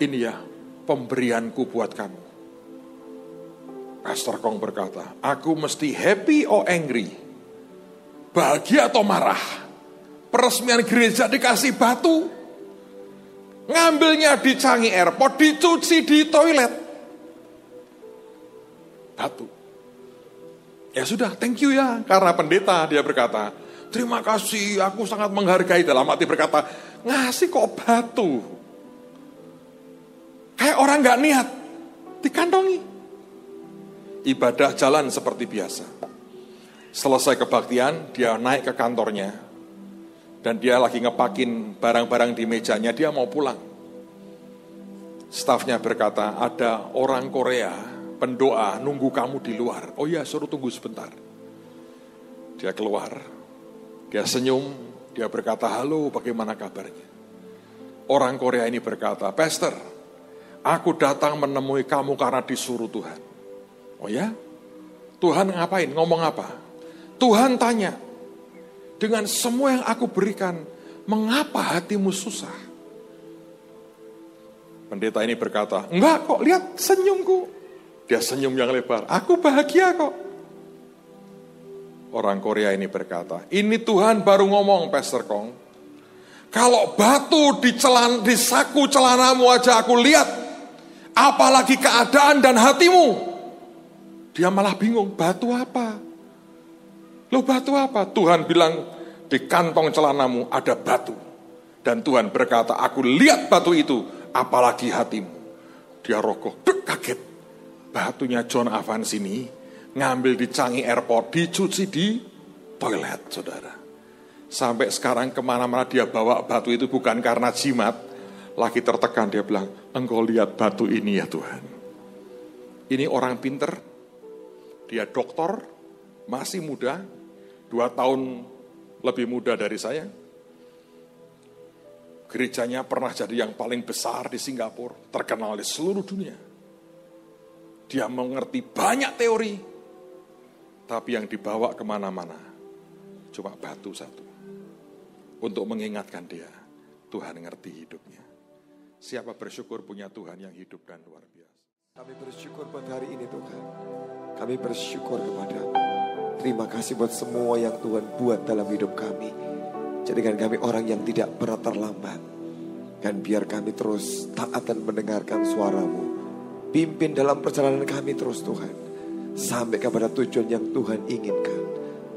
Ini ya, pemberianku buat kamu. Pastor Kong berkata, aku mesti happy or angry? Bahagia atau marah? Peresmian gereja dikasih batu. Ngambilnya di Changi Airport, dicuci di toilet. Batu. Ya sudah, thank you ya. Karena pendeta, dia berkata, terima kasih, aku sangat menghargai. Dalam hati berkata, ngasih kok batu. Kayak orang gak niat. Dikantongi. Ibadah jalan seperti biasa. Selesai kebaktian, dia naik ke kantornya. Dan dia lagi ngepakin barang-barang di mejanya, dia mau pulang. Stafnya berkata, ada orang Korea, pendoa, nunggu kamu di luar. Oh iya, suruh tunggu sebentar. Dia keluar, dia senyum, dia berkata, halo, bagaimana kabarnya? Orang Korea ini berkata, Pastor, aku datang menemui kamu karena disuruh Tuhan. Oh ya? Tuhan ngapain? Ngomong apa? Tuhan tanya, dengan semua yang aku berikan, mengapa hatimu susah? Pendeta ini berkata, enggak kok, lihat senyumku. Dia senyum yang lebar, aku bahagia kok. Orang Korea ini berkata, ini Tuhan baru ngomong, Pastor Kong. Kalau batu di saku celanamu aja aku lihat, apalagi keadaan dan hatimu. Dia malah bingung, batu apa? Loh, batu apa? Tuhan bilang, di kantong celanamu ada batu. Dan Tuhan berkata, aku lihat batu itu, apalagi hatimu. Dia rogoh, kaget. Batunya John Evans ini ngambil di Changi Airport, dicuci di toilet, saudara. Sampai sekarang kemana-mana dia bawa batu itu bukan karena jimat. Lagi tertekan dia bilang, engkau lihat batu ini ya Tuhan. Ini orang pinter, dia doktor, masih muda, 2 tahun lebih muda dari saya. Gerejanya pernah jadi yang paling besar di Singapura, terkenal di seluruh dunia. Dia mengerti banyak teori, tapi yang dibawa kemana-mana cuma batu satu. Untuk mengingatkan dia, Tuhan ngerti hidupnya. Siapa bersyukur punya Tuhan yang hidup dan luar biasa. Kami bersyukur buat hari ini Tuhan. Kami bersyukur kepada-Mu. Terima kasih buat semua yang Tuhan buat dalam hidup kami. Jadikan kami orang yang tidak pernah terlambat. Dan biar kami terus taat dan mendengarkan suara-Mu. Pimpin dalam perjalanan kami terus Tuhan. Sampai kepada tujuan yang Tuhan inginkan.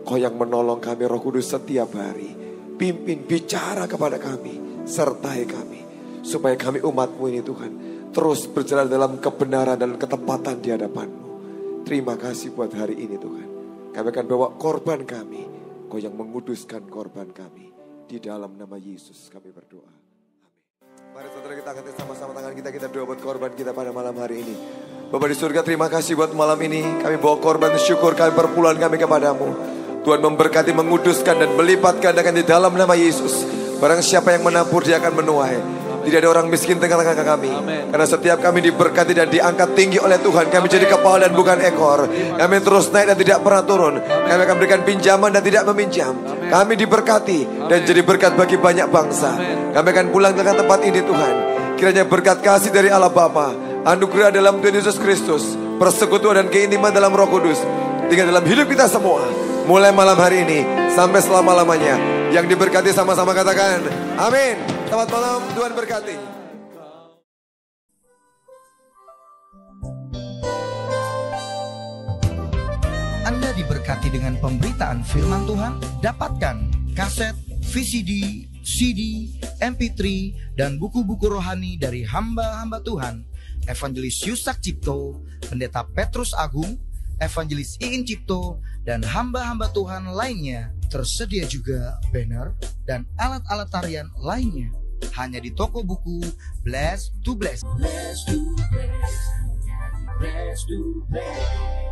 Kau yang menolong kami Roh Kudus setiap hari. Pimpin, bicara kepada kami, sertai kami. Supaya kami umat-Mu ini Tuhan, terus berjalan dalam kebenaran dan ketepatan di hadapan-Mu. Terima kasih buat hari ini Tuhan. Kami akan bawa korban kami. Kau yang menguduskan korban kami. Di dalam nama Yesus kami berdoa. Amin. Mari saudara kita angkat sama-sama tangan kita doa buat korban kita pada malam hari ini. Bapa di surga, terima kasih buat malam ini. Kami bawa korban syukur kami, perpuluhan kami kepadamu. Tuhan memberkati, menguduskan dan melipat gandakan di dalam nama Yesus. Barang siapa yang menabur dia akan menuai. Tidak ada orang miskin tengah-tengah kami. Amen. Karena setiap kami diberkati dan diangkat tinggi oleh Tuhan. Kami jadi kepala dan bukan ekor. Kami terus naik dan tidak pernah turun. Kami akan berikan pinjaman dan tidak meminjam. Kami diberkati dan jadi berkat bagi banyak bangsa. Kami akan pulang ke tempat ini Tuhan. Kiranya berkat kasih dari Allah Bapa, anugerah dalam Tuhan Yesus Kristus, persekutuan dan keintiman dalam Roh Kudus tinggal dalam hidup kita semua. Mulai malam hari ini sampai selama-lamanya. Yang diberkati sama-sama katakan amin. Selamat malam, Tuhan berkati. Anda diberkati dengan pemberitaan firman Tuhan. Dapatkan kaset, VCD, CD, MP3, dan buku-buku rohani dari hamba-hamba Tuhan Evangelis Yusak Cipto, Pendeta Petrus Agung, Evangelis Iin Cipto, dan hamba-hamba Tuhan lainnya. Tersedia juga banner dan alat-alat tarian lainnya. Hanya di toko buku Bless to Bless. Bless to Bless. Bless to Bless.